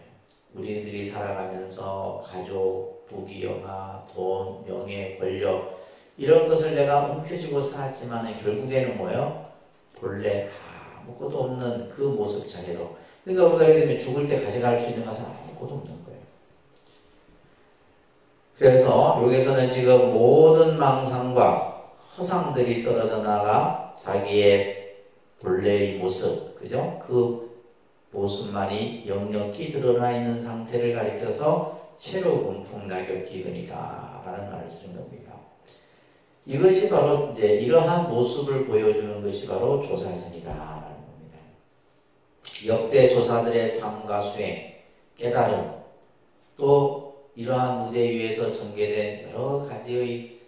Speaker 1: 우리들이 살아가면서 가족, 부귀영화, 돈, 명예, 권력 이런 것을 내가 움켜쥐고 살았지만 결국에는 뭐예요? 본래 아무것도 없는 그 모습 자리로. 그러니까 우리가 예를 들면 죽을 때 가져갈 수 있는 것은 아무것도 없는 거예요. 그래서 여기서는 지금 모든 망상과 허상들이 떨어져 나가 자기의 본래의 모습, 그죠? 그 모습만이 역력히 드러나 있는 상태를 가리켜서 채로 금풍 낙엽 기근이다 라는 말을 쓰는 겁니다. 이것이 바로 이제 이러한 모습을 보여주는 것이 바로 조사선이다 라는 겁니다. 역대 조사들의 삶과 수행, 깨달음, 또 이러한 무대 위에서 전개된 여러 가지의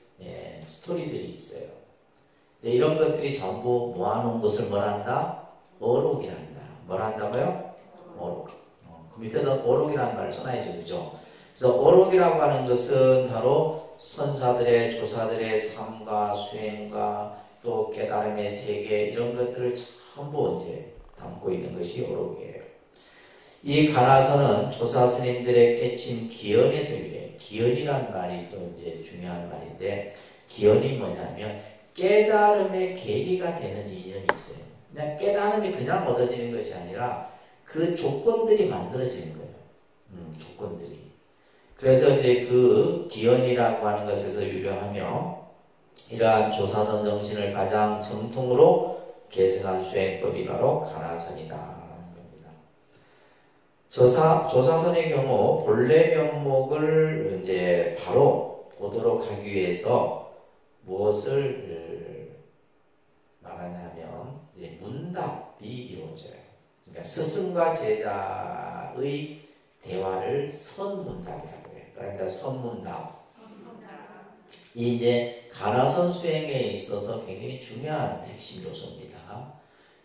Speaker 1: 스토리들이 있어요. 이런 것들이 전부 모아놓은 것을 뭐라 한다? 어록이라 한다. 뭐라 한다고요? 어록. 그 밑에다 어록이라는 말을 써놔야죠. 그죠? 그래서 어록이라고 하는 것은 바로 선사들의, 조사들의 삶과 수행과 또 깨달음의 세계 이런 것들을 전부 이제 담고 있는 것이 어록이에요. 이 가나서는 조사 스님들의 깨친 기연에서 유래. 기연이라는 말이 또 이제 중요한 말인데, 기연이 뭐냐면 깨달음의 계기가 되는 인연이 있어요. 그냥 깨달음이 그냥 얻어지는 것이 아니라 그 조건들이 만들어지는 거예요. 조건들이. 그래서 이제 그 기연이라고 하는 것에서 유래하며 이러한 조사선 정신을 가장 정통으로 계승한 수행법이 바로 가나선이다 라는 겁니다. 조사선의 경우 본래 면목을 이제 바로 보도록 하기 위해서 무엇을 말하냐면 이제 문답이 이루어져요. 그러니까 스승과 제자의 대화를 선문답이라고 해요. 그러니까 선문답. 이 이제 가나선 수행에 있어서 굉장히 중요한 핵심 요소입니다.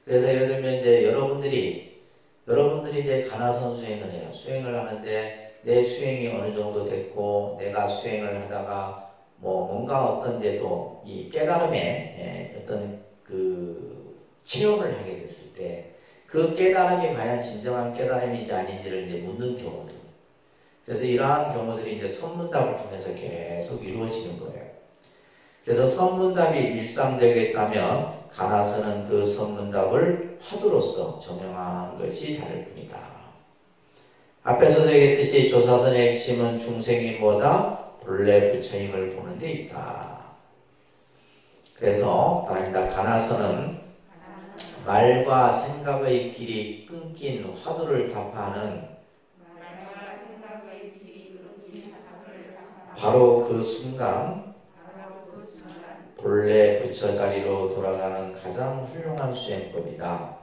Speaker 1: 그래서 예를 들면 이제 여러분들이 이제 가나선 수행을 해요. 수행을 하는데 내 수행이 어느 정도 됐고 내가 수행을 하다가 뭔가 어떤 데도 이 깨달음에 어떤 그 체험을 하게 됐을 때 그 깨달음이 과연 진정한 깨달음인지 아닌지를 이제 묻는 경우들. 그래서 이러한 경우들이 이제 선문답을 통해서 계속 이루어지는 거예요. 그래서 선문답이 일상적이었다면 가나서는 그 선문답을 화두로서 정형한 것이 다를 뿐이다. 앞에서 얘기했듯이 조사선의 핵심은 중생이 뭐다? 본래 부처님을 보는 데 있다. 그래서 다릅니다. 가나서는 말과 생각의 길이 끊긴 화두를 답하는 바로 그 순간 본래 부처 자리로 돌아가는 가장 훌륭한 수행법이다.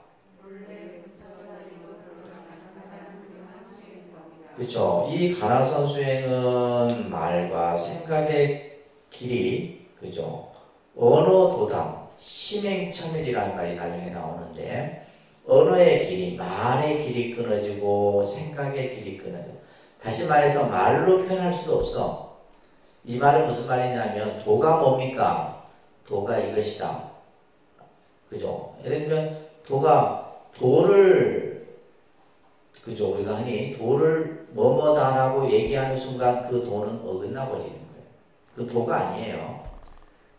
Speaker 1: 그렇죠. 이 가나선 수행은 말과 생각의 길이, 그죠? 언어 도담, 심행처밀이라는 말이 나중에 나오는데, 언어의 길이, 말의 길이 끊어지고 생각의 길이 끊어져. 다시 말해서 말로 표현할 수도 없어. 이 말은 무슨 말이냐면 도가 뭡니까? 도가 이것이다. 그죠? 예를 들면 도를 그죠? 우리가 흔히 도를 뭐뭐다라고 얘기하는 순간 그 도는 어긋나 버리는 거예요. 그 도가 아니에요.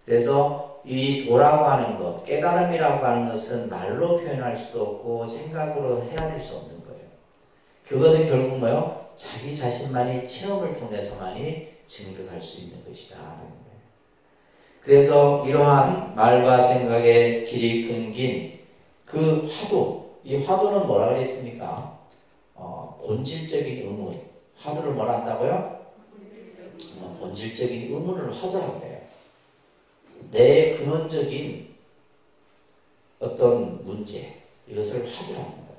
Speaker 1: 그래서 이 도라고 하는 것, 깨달음이라고 하는 것은 말로 표현할 수도 없고 생각으로 헤아릴 수 없는 거예요. 그것은 결국 뭐요? 자기 자신만이 체험을 통해서만이 증득할 수 있는 것이다. 그래서 이러한 말과 생각의 길이 끊긴 그 화두, 이 화두는 뭐라 그랬습니까? 본질적인 의문. 화두를 뭐라 한다고요? 본질적인 의문을 화두라고 해요. 내 근원적인 어떤 문제, 이것을 화두라는 거예요.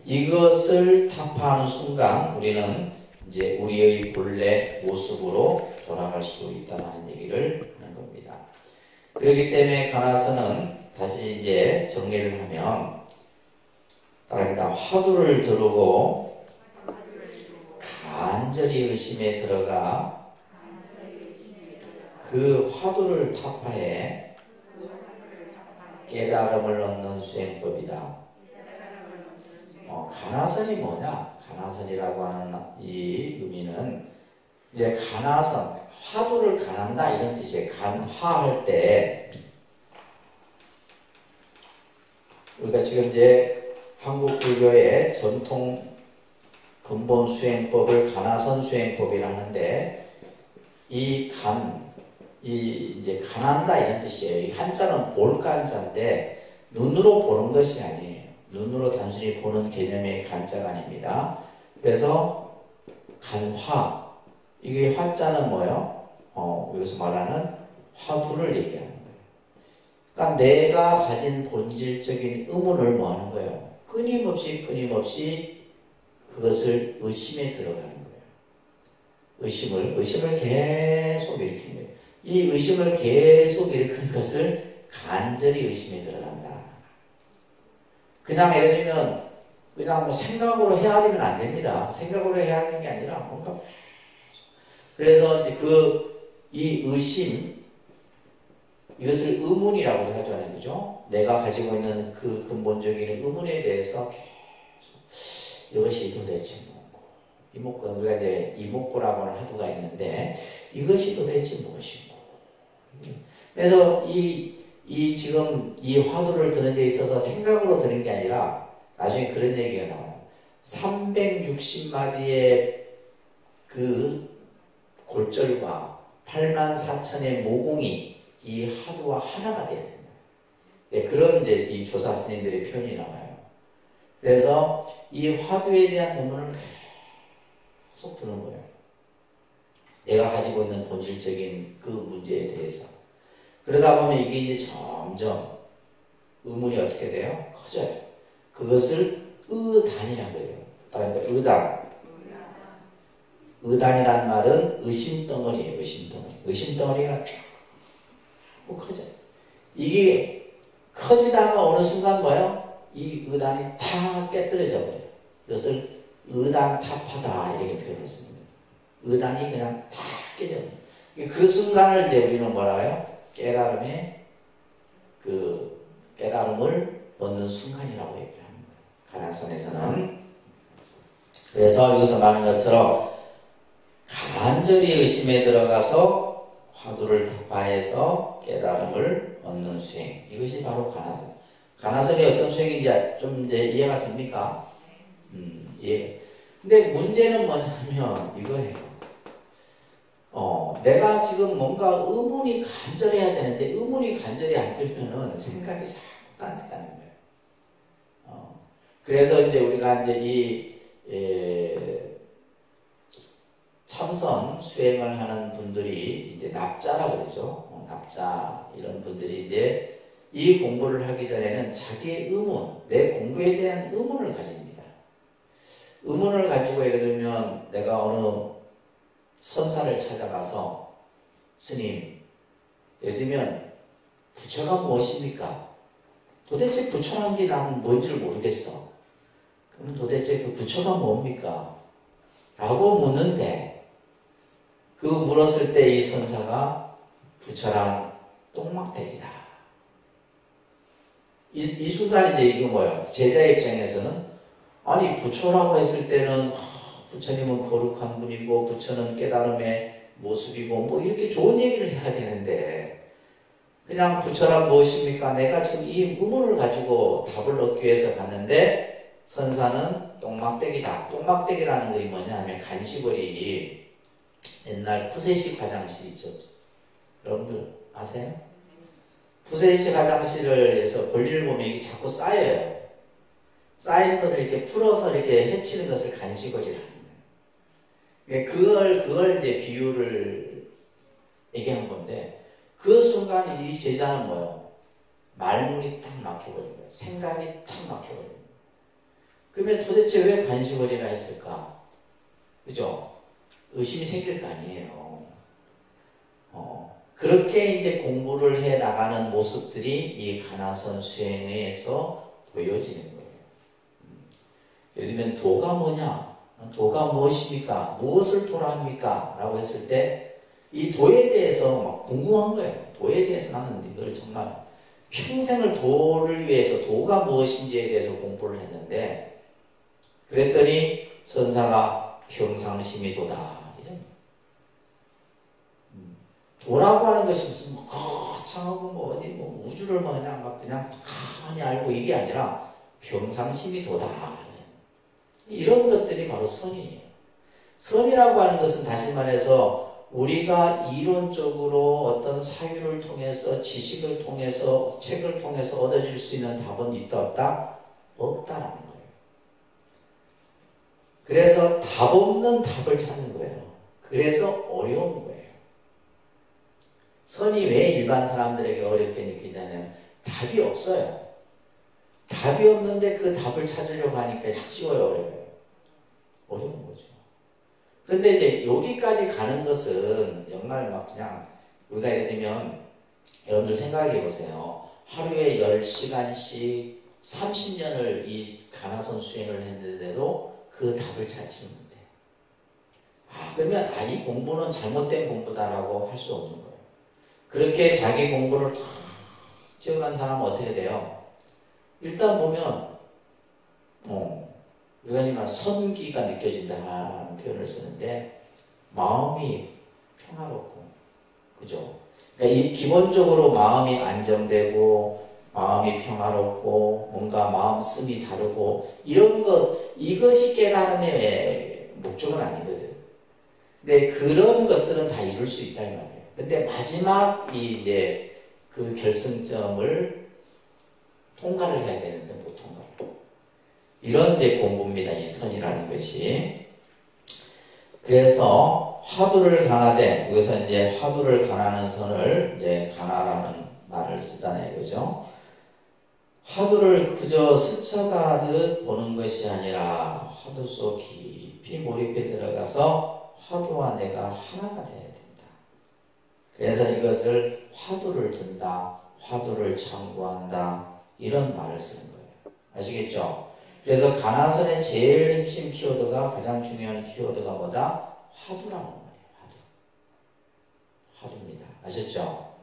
Speaker 1: 이것을 타파하는 순간 우리는 이제 우리의 본래 모습으로 돌아갈 수 있다는 얘기를 하는 겁니다. 그렇기 때문에 가나서는 다시 이제 정리를 하면 따릅니다. 화두를 두르고 간절히 의심에 들어가 그 화두를 타파해 깨달음을 얻는 수행법이다. 가나선이 뭐냐? 가나선이라고 하는 이 의미는 이제 가나선, 화두를 가난다 이런 뜻이에요. 간화할 때 우리가 지금 이제 한국 불교의 전통 근본 수행법을 가나선 수행법이라 하는데 이 이제 간한다 이런 뜻이에요. 이 한자는 볼간자인데 눈으로 보는 것이 아니에요. 눈으로 단순히 보는 개념의 간자가 아닙니다. 그래서 간화, 이게 화자는 뭐예요? 여기서 말하는 화두를 얘기하는 거예요. 그러니까 내가 가진 본질적인 의문을 뭐 하는 거예요? 끊임없이 그것을 의심에 들어가는 거예요. 의심을 계속 일으키는 거예요. 이 의심을 계속 일으키는 것을 간절히 의심에 들어간다. 그냥 예를 들면 그냥 뭐 생각으로 헤아리면 안 됩니다. 생각으로 헤아리는 게 아니라 뭔가 그래서 이 의심 이것을 의문이라고도 하잖아요. 그죠? 내가 가지고 있는 그 근본적인 의문에 대해서 계속 이것이 도대체 뭐고 이목구 우리가 이제 이목구라고 하는 화두가 있는데 이것이 도대체 무엇이고 그래서 지금 이 화두를 드는 데 있어서 생각으로 드는 게 아니라 나중에 그런 얘기가 나와요. 360마디의 그 골절과 84,000의 모공이 이 화두와 하나가 되어야 된다. 네, 그런 이제 이 조사 스님들의 표현이 나와요. 그래서 이 화두에 대한 의문을 계속 드는 거예요. 내가 가지고 있는 본질적인 그 문제에 대해서. 그러다 보면 이게 이제 점점 의문이 어떻게 돼요? 커져요. 그것을 의단이라고 해요. 그러니까 의단이란 말은 의심덩어리예요. 의심덩어리가 쭉 커져요. 이게 커지다가 어느 순간 뭐예요? 이 의단이 탁 깨뜨려져 버려요. 이것을 의단타파다 이렇게 표현했습니다. 의단이 그냥 탁 깨져버려요. 그 순간을 이제 우리는 뭐라 해요? 깨달음을 얻는 순간이라고 얘기를 합니다. 가나선에서는. 그래서 여기서 말하는 것처럼 간절히 의심에 들어가서 화두를 타파해서 깨달음을 얻는 수행. 이것이 바로 가나선. 가나선이 어떤 수행인지 좀 이제 이해가 됩니까? 예. 근데 문제는 뭐냐면 이거예요. 내가 지금 뭔가 의문이 간절해야 되는데 의문이 간절히 안 들면은 생각이 자꾸 안 된다는 거예요. 그래서 이제 우리가 이제 참선 수행을 하는 분들이 이제 납자라고 그러죠. 납자 이런 분들이 이제 이 공부를 하기 전에는 자기의 의문, 내 공부에 대한 의문을 가집니다. 의문을 가지고 예를 들면 내가 어느 선사를 찾아가서 스님, 예를 들면 부처가 무엇입니까? 도대체 부처란 게 나는 뭔지를 모르겠어. 그럼 도대체 그 부처가 뭡니까? 라고 묻는데 그 물었을 때 이 선사가 부처란 똥막대기다. 이 순간 이제 이거 뭐야? 제자 입장에서는 아니 부처라고 했을 때는 부처님은 거룩한 분이고 부처는 깨달음의 모습이고 뭐 이렇게 좋은 얘기를 해야 되는데 그냥 부처란 무엇입니까? 내가 지금 이 의문을 가지고 답을 얻기 위해서 갔는데 선사는 똥막대기다. 똥막대기라는 것이 뭐냐 하면 간식거리 옛날 푸세식 화장실 있죠. 여러분들 아세요? 푸세식 화장실을 해서 볼일을 보면 이게 자꾸 쌓여요. 쌓이는 것을 이렇게 풀어서 이렇게 해치는 것을 간식거리라는 거예요. 그걸 이제 비유를 얘기한 건데, 그 순간 이 제자는 뭐예요? 말문이 딱 막혀버린 거예요. 생각이 딱 막혀버린 거예요. 그러면 도대체 왜 간식거리라 했을까? 그죠? 의심이 생길 거 아니에요. 그렇게 이제 공부를 해 나가는 모습들이 이 가나선 수행에서 보여지는 거예요. 예를 들면 도가 뭐냐? 도가 무엇입니까? 무엇을 도라 합니까? 라고 했을 때 이 도에 대해서 막 궁금한 거예요. 도에 대해서 나는 이걸 정말 평생을 도를 위해서 도가 무엇인지에 대해서 공부를 했는데 그랬더니 선사가 평상심이 도다. 도라고 하는 것이 무슨 뭐 거창하고 뭐 어디 뭐 우주를 뭐 그냥 가만히 알고 이게 아니라 평상심이 도다. 이런 것들이 바로 선이에요. 선이라고 하는 것은 다시 말해서 우리가 이론적으로 어떤 사유를 통해서 지식을 통해서 책을 통해서 얻어질 수 있는 답은 있다 없다? 없다라는 거예요. 그래서 답 없는 답을 찾는 거예요. 그래서 어려운 거예요. 선이 왜 일반 사람들에게 어렵게 느끼냐면 답이 없어요. 답이 없는데 그 답을 찾으려고 하니까 쉬워요, 어려워요? 어려운 거죠. 근데 이제 여기까지 가는 것은 정말 막 그냥 우리가 예를 들면 여러분들 생각해 보세요. 하루에 10시간씩 30년을 이 가나선 수행을 했는데도 그 답을 찾지 못해. 그러면 이 공부는 잘못된 공부다라고 할 수 없는 거예요. 그렇게 자기 공부를 탁 지어간 사람은 어떻게 돼요? 일단 보면 우리가 이말 선기가 느껴진다는 표현을 쓰는데 마음이 평화롭고 그죠? 그러니까 이 기본적으로 마음이 안정되고 마음이 평화롭고 뭔가 마음씀이 다르고 이런 이것이 깨달음의 목적은 아니거든. 근데 그런 것들은 다 이룰 수 있다 이 말이에요. 근데 마지막 이제 그 결승점을 통과를 해야 되는데 못 통과를. 이런 이제 공부입니다. 이 선이라는 것이. 그래서 화두를 가나되 여기서 이제 화두를 가나는 선을 이제 가나라는 말을 쓰잖아요, 그죠? 화두를 그저 스쳐가듯 보는 것이 아니라 화두 속 깊이 몰입해 들어가서 화두와 내가 하나가 되어야 된다. 그래서 이것을 화두를 든다, 화두를 참고한다 이런 말을 쓰는 거예요. 아시겠죠? 그래서 가나선의 제일 핵심 키워드가 가장 중요한 키워드가 뭐다? 화두라는 말이에요. 화두입니다. 아셨죠?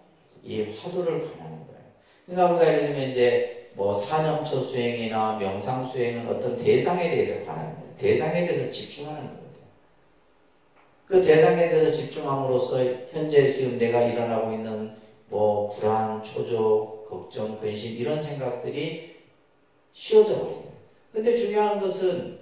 Speaker 1: 이 화두를 가나는 거예요. 그러니까 우리가 예를 들면 이제 뭐 사념처 수행이나 명상 수행은 어떤 대상에 대해서 가나는 거예요. 대상에 대해서 집중하는 거거든요. 그 대상에 대해서 집중함으로써 현재 지금 내가 일어나고 있는 뭐 불안, 초조, 걱정, 근심 이런 생각들이 쉬워져 버립니다. 근데 중요한 것은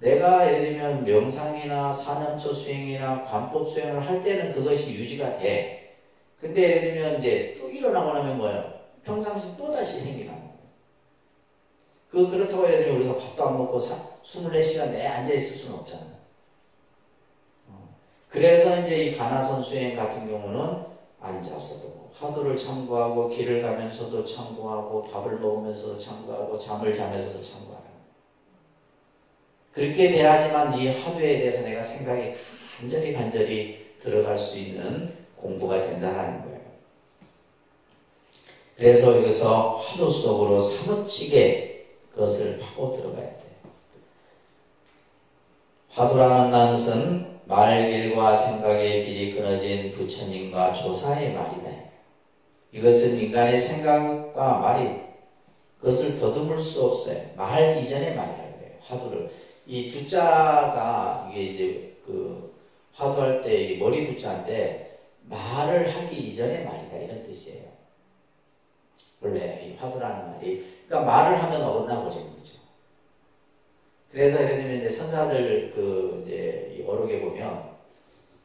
Speaker 1: 내가 예를 들면 명상이나 사념처 수행이나 관법 수행을 할 때는 그것이 유지가 돼. 근데 예를 들면 이제 또 일어나고 나면 뭐예요? 평상시 또 다시 생기는 거예요. 그렇다고 예를 들면 우리가 밥도 안 먹고 24시간 내에 앉아있을 수는 없잖아요. 그래서 이제 이 가나선 수행 같은 경우는 앉아서도 화두를 참고하고 길을 가면서도 참고하고 밥을 먹으면서도 참고하고 잠을 자면서도 참고하는 거예요. 그렇게 돼야지만 이 화두에 대해서 내가 생각이 간절히 들어갈 수 있는 공부가 된다는 거예요. 그래서 여기서 화두 속으로 사무치게 그것을 파고 들어가야 돼요. 화두라는 것은 말길과 생각의 길이 끊어진 부처님과 조사의 말이다. 이것은 인간의 생각과 말이 그것을 더듬을 수 없어요. 말 이전의 말이라고 해요. 화두를 이 두자가 이게 이제 화두할 때 머리 두자인데 말을 하기 이전의 말이다 이런 뜻이에요. 원래 이 화두라는 말이 그러니까 말을 하면 어긋나 버리는 거죠. 그래서 예를 들면 이제 선사들 이제 이 어록에 보면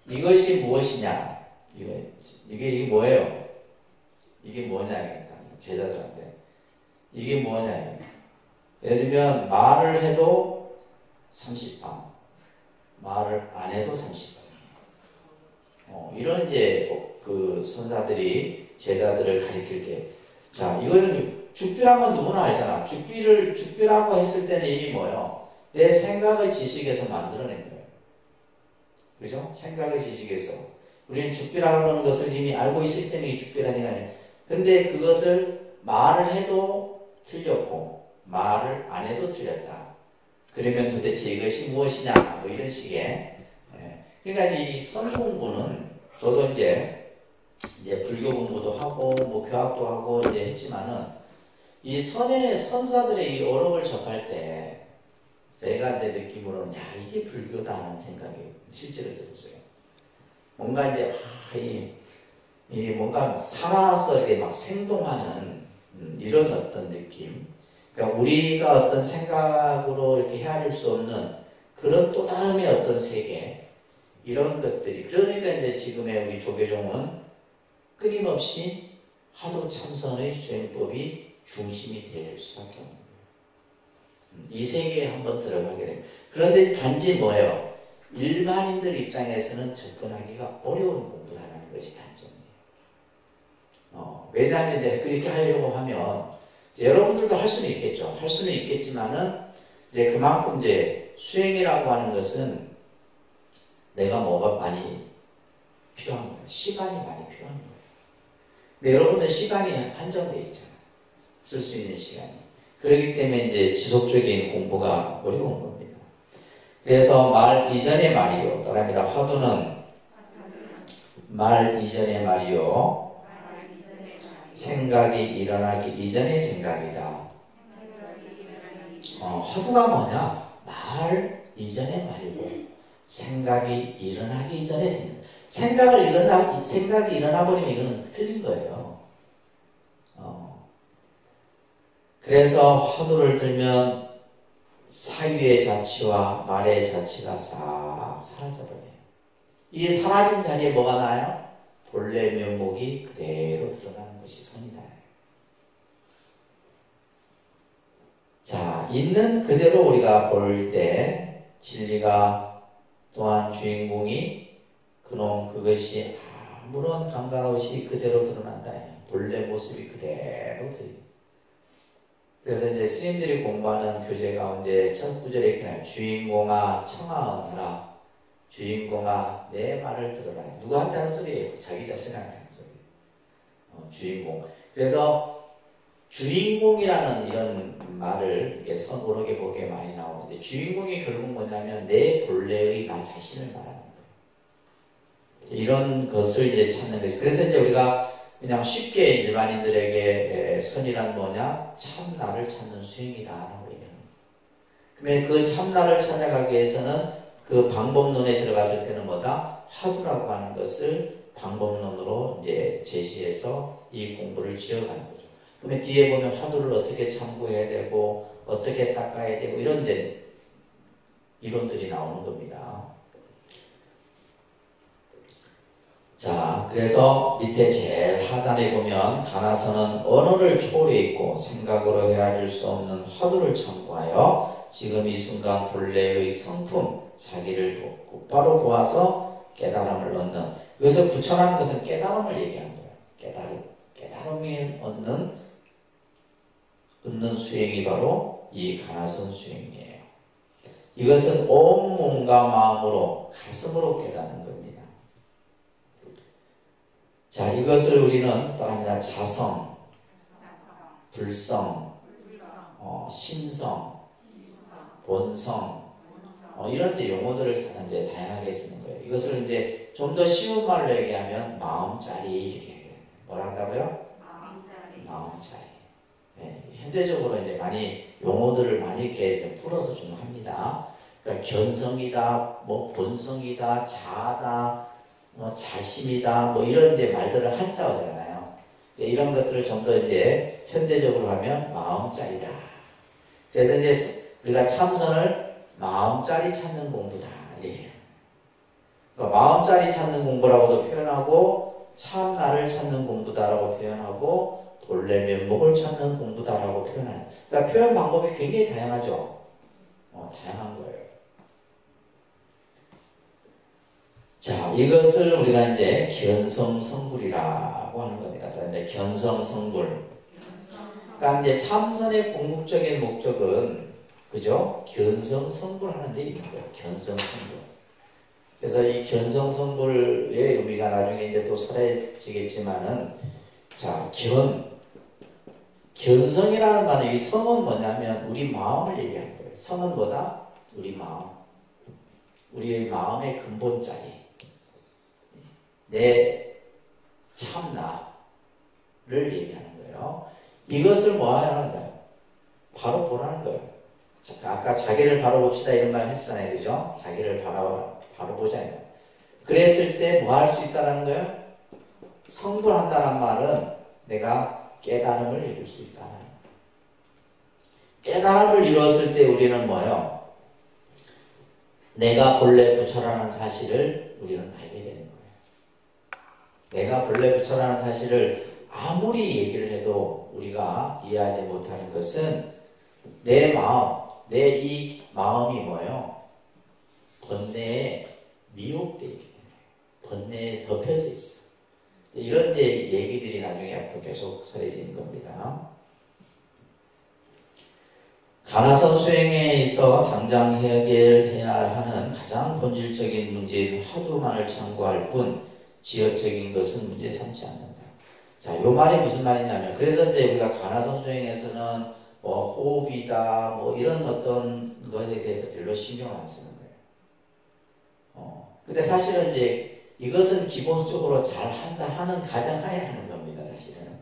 Speaker 1: 이것이 무엇이냐 이게 뭐예요? 이게 뭐냐 제자들한테 이게 뭐냐 예를 들면 말을 해도 30방 말을 안 해도 30방 이런 이제 선사들이 제자들을 가리킬 때 자 이거는 죽비란 건 누구나 알잖아. 죽비라고 했을 때는 이미 뭐예요? 내 생각의 지식에서 만들어낸 거예요. 그죠? 생각의 지식에서. 우리는 죽비라고 하는 것을 이미 알고 있기 때문에 죽비라는 게 아니에요. 근데 그것을 말을 해도 틀렸고, 말을 안 해도 틀렸다. 그러면 도대체 이것이 무엇이냐? 뭐 이런 식의. 그러니까 이 선 공부는 저도 이제 불교 공부도 하고, 뭐 교학도 하고 이제 했지만은 이 선의 선사들의 이 어록을 접할 때 제가 내 느낌으로는 야, 이게 불교다 하는 생각이 실제로 들었어요. 뭔가 이제 이 뭔가 살아서 이게 막 생동하는 이런 어떤 느낌. 그러니까 우리가 어떤 생각으로 이렇게 헤아릴 수 없는 그런 또 다름의 어떤 세계, 이런 것들이. 그러니까 이제 지금의 우리 조계종은 끊임없이 화두 참선의 수행법이 중심이 될 수밖에 없는 거예요. 이 세계에 한번 들어가게 됩니다. 그런데 단지 뭐예요? 일반인들 입장에서는 접근하기가 어려운 공부다라는 것이 단점이에요. 왜냐하면 이제 그렇게 하려고 하면 여러분들도 할 수는 있겠죠. 할 수는 있겠지만은 이제 그만큼 이제 수행이라고 하는 것은 내가 뭐가 많이 필요한 거예요. 시간이 많이 필요한 거예요. 근데 여러분들 시간이 한정되어 있잖아요. 쓸 수 있는 시간이. 그렇기 때문에 이제 지속적인 공부가 어려운 겁니다. 그래서 말 이전의 말이요. 따라합니다. 화두는 말 이전의 말이요. 생각이 일어나기 이전의 생각이다. 화두가 뭐냐? 말 이전의 말이고 생각이 일어나기 이전의 생각. 생각이 일어나 버리면 이거는 틀린 거예요. 그래서 화두를 들면 사유의 자취와 말의 자취가 싹 사라져버려요. 이 사라진 자리에 뭐가 나요? 본래 면목이 그대로 드러나는 것이 선이다. 자, 있는 그대로 우리가 볼 때 진리가 또한 주인공이 그것이 아무런 감각 없이 그대로 드러난다. 본래 모습이 그대로 드러난다. 그래서 이제 스님들이 공부하는 교재 가운데 첫 구절에 이렇게 나와요. 주인공아 청하언하라. 주인공아 내 말을 들어라. 누구한테 하는 소리예요? 자기 자신한테 하는 소리예요. 주인공. 그래서 주인공이라는 이런 말을 이렇게 선고록에 보기에 많이 나오는데 주인공이 결국 뭐냐면 내 본래의 나 자신을 말하는 거예요. 이런 것을 이제 찾는 거죠. 그래서 이제 우리가 그냥 쉽게 일반인들에게 선이란 뭐냐? 참나를 찾는 수행이다 라고 얘기하는 거예요. 그러면 그 참나를 찾아가기 위해서는 그 방법론에 들어갔을 때는 뭐다? 화두라고 하는 것을 방법론으로 이제 제시해서 이 공부를 지어가는 거죠. 그러면 뒤에 보면 화두를 어떻게 참고해야 되고 어떻게 닦아야 되고 이런 이제 이론들이 나오는 겁니다. 자, 그래서 밑에 제일 하단에 보면 가나서는 언어를 초월해 있고 생각으로 헤아릴 수 없는 화두를 참고하여 지금 이 순간 본래의 성품 자기를 곧바로 보아서 깨달음을 얻는. 여기서 부처라는 것은 깨달음을 얘기한 거예요. 깨달음이 얻는 수행이 바로 이 가나선 수행이에요. 이것은 온 몸과 마음으로 가슴으로 깨닫는 겁니다. 자, 이것을 우리는 따라합니다. 자성, 불성, 심성, 본성, 이런 데 용어들을 이제 다양하게 쓰는 거예요. 이것을 이제 좀 더 쉬운 말로 얘기하면 마음짜리 이렇게 얘기해요. 뭐라 한다고요? 마음짜리. 네, 현대적으로 이제 많이 용어들을 많이 이렇게 풀어서 좀 합니다. 그러니까 견성이다, 뭐 본성이다, 자아다, 자심이다, 뭐 이런 이제 말들을 한자어잖아요. 이런 것들을 좀 더 이제 현대적으로 하면 마음짜리다. 그래서 이제 우리가 참선을 마음짜리 찾는 공부다. 이래요. 그러니까 마음짜리 찾는 공부라고도 표현하고 참나를 찾는 공부다라고 표현하고 본래 면목을 찾는 공부다라고 표현하는. 그러니까 표현 방법이 굉장히 다양하죠. 다양한 거예요. 자, 이것을 우리가 이제 견성성불이라고 하는 겁니다. 그런데 견성성불. 그러니까 이제 참선의 궁극적인 목적은 그죠? 견성성불 하는 데 있는 거예요. 견성성불. 그래서 이 견성성불의 의미가 나중에 이제 또 설해지겠지만은, 자, 견성이라는 말은, 이 성은 뭐냐면 우리 마음을 얘기하는 거예요. 성은 뭐다? 우리 마음. 우리의 마음의 근본자리. 내 참나를 얘기하는 거예요. 이것을 뭐 하는 거예요? 바로 보라는 거예요. 아까 자기를 바로 봅시다 이런 말 했잖아요. 그죠? 자기를 바로 보자. 그랬을 때 뭐 할 수 있다는 거예요? 성불한다는 말은 내가 깨달음을 이룰 수 있다는 거예요. 깨달음을 이루었을 때 우리는 뭐예요? 내가 본래 부처라는 사실을 우리는 알게 되는 거예요. 내가 본래 부처라는 사실을 아무리 얘기를 해도 우리가 이해하지 못하는 것은 내 마음, 내 이 마음이 뭐예요? 번뇌에 미혹되어 있기 때문에 번뇌에 덮여져 있어. 이런 얘기들이 나중에 앞으로 계속 설해지는 겁니다. 가나선 수행에 있어 당장 해결해야 하는 가장 본질적인 문제인 화두만을 참고할 뿐 지엽적인 것은 문제 삼지 않는다. 자, 요 말이 무슨 말이냐면, 그래서 이제 우리가 가나선 수행에서는 뭐 호흡이다, 뭐 이런 어떤 것에 대해서 별로 신경을 안 쓰는 거예요. 근데 사실은 이제 이것은 기본적으로 잘 한다 하는 가정하에 하는 겁니다, 사실은.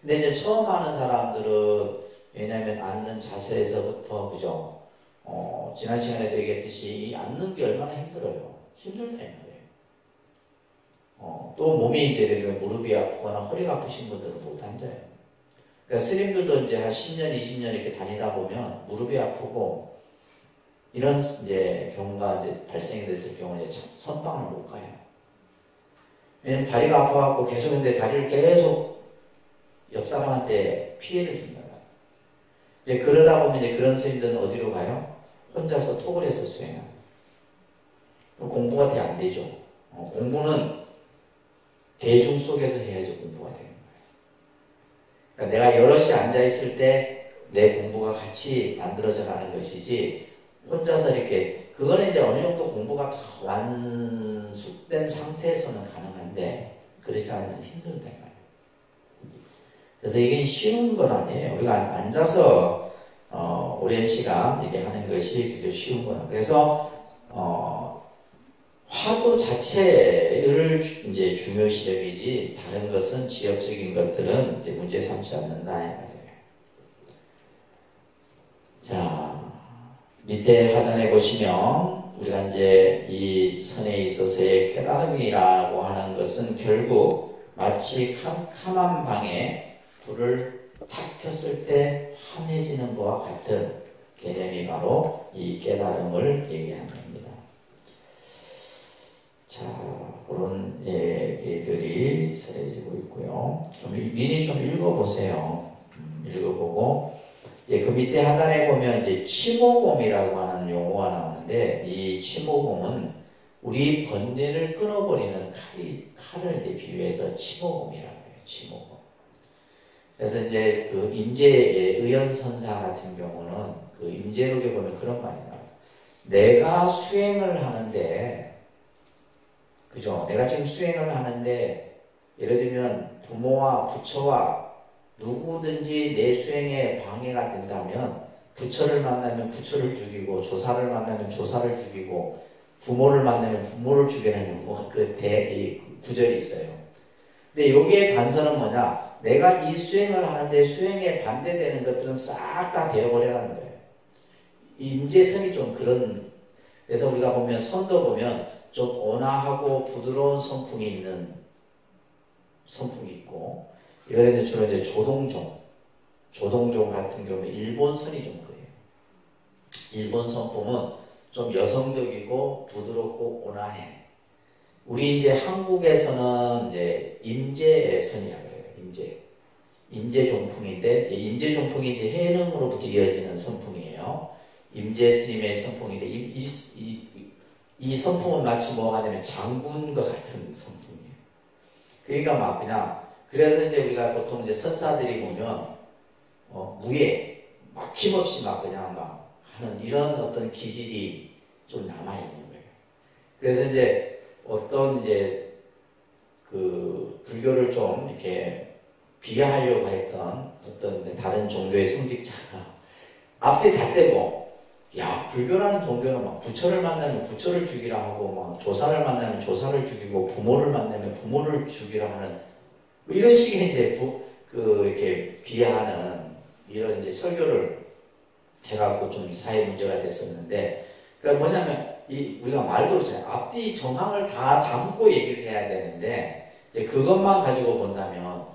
Speaker 1: 근데 이제 처음 하는 사람들은, 왜냐하면 앉는 자세에서부터, 그죠? 지난 시간에도 얘기했듯이 앉는 게 얼마나 힘들어요. 힘들다 이 말이에요. 또 몸이 이제 예를 들면 무릎이 아프거나 허리가 아프신 분들은 못 앉아요. 그러니까 스님들도 이제 한 10년, 20년 이렇게 다니다 보면 무릎이 아프고 이런 이제 경우가 이제 발생이 됐을 경우에 선방을 못 가요. 왜냐면 다리가 아파갖고 계속 근데 다리를 계속 옆 사람한테 피해를 준다. 이제 그러다 보면 이제 그런 스님들은 어디로 가요? 혼자서 톡을 해서 수행해요. 공부가 안 되죠. 공부는 대중 속에서 해야지 공부가 되는 거예요. 그러니까 내가 여럿이 앉아있을 때 내 공부가 같이 만들어져 가는 것이지, 혼자서 이렇게, 그거는 이제 어느 정도 공부가 다 완숙된 상태에서는 가능한데, 그러지 않으면 힘들다. 그래서 이게 쉬운 건 아니에요. 우리가 앉아서, 오랜 시간 이게 하는 것이 쉬운 건 아니에요. 그래서, 화두 자체를 이제 중요시 여기지 다른 것은 지엽적인 것들은 이제 문제 삼지 않는다 이 말이에요. 자, 밑에 하단에 보시면 우리가 이제 이 선에 있어서의 깨달음이라고 하는 것은 결국 마치 캄캄한 방에 불을 탁 켰을 때 환해지는 것과 같은 개념이 바로 이 깨달음을 얘기하는 겁니다. 자, 그런 얘기들이 설해지고 있고요. 좀 미리 좀 읽어보세요. 읽어보고, 이제 그 밑에 하단에 보면 이제 치모곰이라고 하는 용어가 나오는데, 이 치모곰은 우리 번뇌를 끊어버리는 칼을 이제 비유해서 치모곰이라고 해요. 치모곰. 그래서 이제 그 임재의 의연선사 같은 경우는 그 임재록에 보면 그런 말이 나와요. 내가 수행을 하는데, 그죠? 내가 지금 수행을 하는데, 예를 들면 부모와 부처와 누구든지 내 수행에 방해가 된다면, 부처를 만나면 부처를 죽이고, 조사를 만나면 조사를 죽이고, 부모를 만나면 부모를 죽이는 이 구절이 있어요. 근데 여기에 단서는 뭐냐? 내가 이 수행을 하는데 수행에 반대되는 것들은 싹 다 베어버리라는 거예요. 임재선이 좀 그런, 그래서 우리가 보면 선도 보면 좀 온화하고 부드러운 선풍이 있는 선풍이 있고, 이거는 주로 이제 조동종 같은 경우에 일본 선이 좀 그래요. 일본 선풍은 좀 여성적이고 부드럽고 온화해. 우리 이제 한국에서는 이제 임재선이라고 해요. 임재종풍인데, 임재종풍이 이제 해능으로부터 이어지는 선풍이에요. 임재 스님의 선풍인데, 이 선풍은 마치 뭐가 되면 장군과 같은 선풍이에요. 그러니까 막 그냥, 그래서 이제 우리가 보통 이제 선사들이 보면, 무예, 막힘없이 막 그냥 막 하는 이런 어떤 기질이 좀 남아있는 거예요. 그래서 이제 어떤 이제 그 불교를 좀 이렇게 비하하려고 했던 어떤 다른 종교의 성직자가 앞뒤 다 떼고, 야, 불교라는 종교는 막 부처를 만나면 부처를 죽이라 하고, 막 조사를 만나면 조사를 죽이고, 부모를 만나면 부모를 죽이라 하는, 뭐 이런 식의 이제 이렇게 비하하는 이런 이제 설교를 해갖고 좀 사회 문제가 됐었는데, 그러니까 뭐냐면, 우리가 말도 그렇잖아요. 앞뒤 정황을 다 담고 얘기를 해야 되는데, 이제 그것만 가지고 본다면,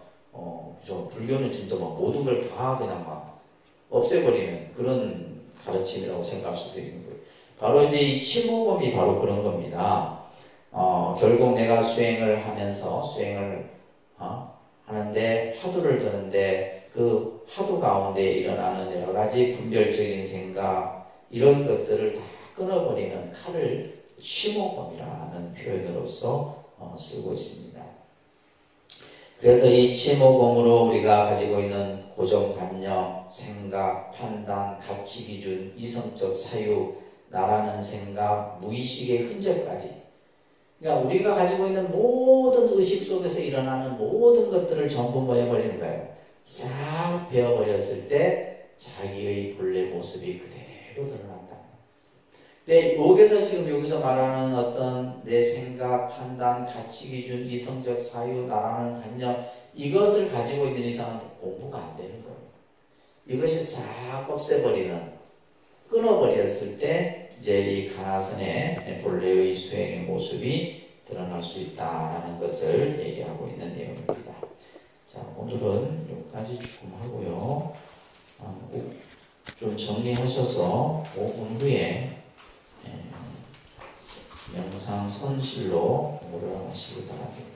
Speaker 1: 좀 불교는 진짜 막 모든 걸 다 그냥 막 없애버리는 그런 가르침이라고 생각할 수도 있는 거예요. 바로 이제 이 침묵음이 바로 그런 겁니다. 결국 내가 수행을 하면서 수행을 하는데 화두를 드는데 그 화두 가운데 일어나는 여러 가지 분별적인 생각 이런 것들을 다 끊어버리는 칼을 침묵음이라는 표현으로서 쓰고 있습니다. 그래서 이 침묵음으로 우리가 가지고 있는 고정관념, 생각, 판단, 가치기준, 이성적 사유, 나라는 생각, 무의식의 흔적까지, 그러니까 우리가 가지고 있는 모든 의식 속에서 일어나는 모든 것들을 전부 뭐 해버리는 거예요? 싹 베어버렸을 때 자기의 본래 모습이 그대로 드러난다. 근데 여기서 말하는 어떤 내 생각, 판단, 가치기준, 이성적 사유, 나라는 관념, 이것을 가지고 있는 이상은 공부가 안 되는 거예요. 이것이 싹 없애버리는, 끊어버렸을 때 이제 이 가나선의 본래의 수행의 모습이 드러날 수 있다라는 것을 얘기하고 있는 내용입니다. 자, 오늘은 여기까지 조금 하고요. 좀 정리하셔서 5분 후에 명상 선실로 공부를 하시기 바랍니다.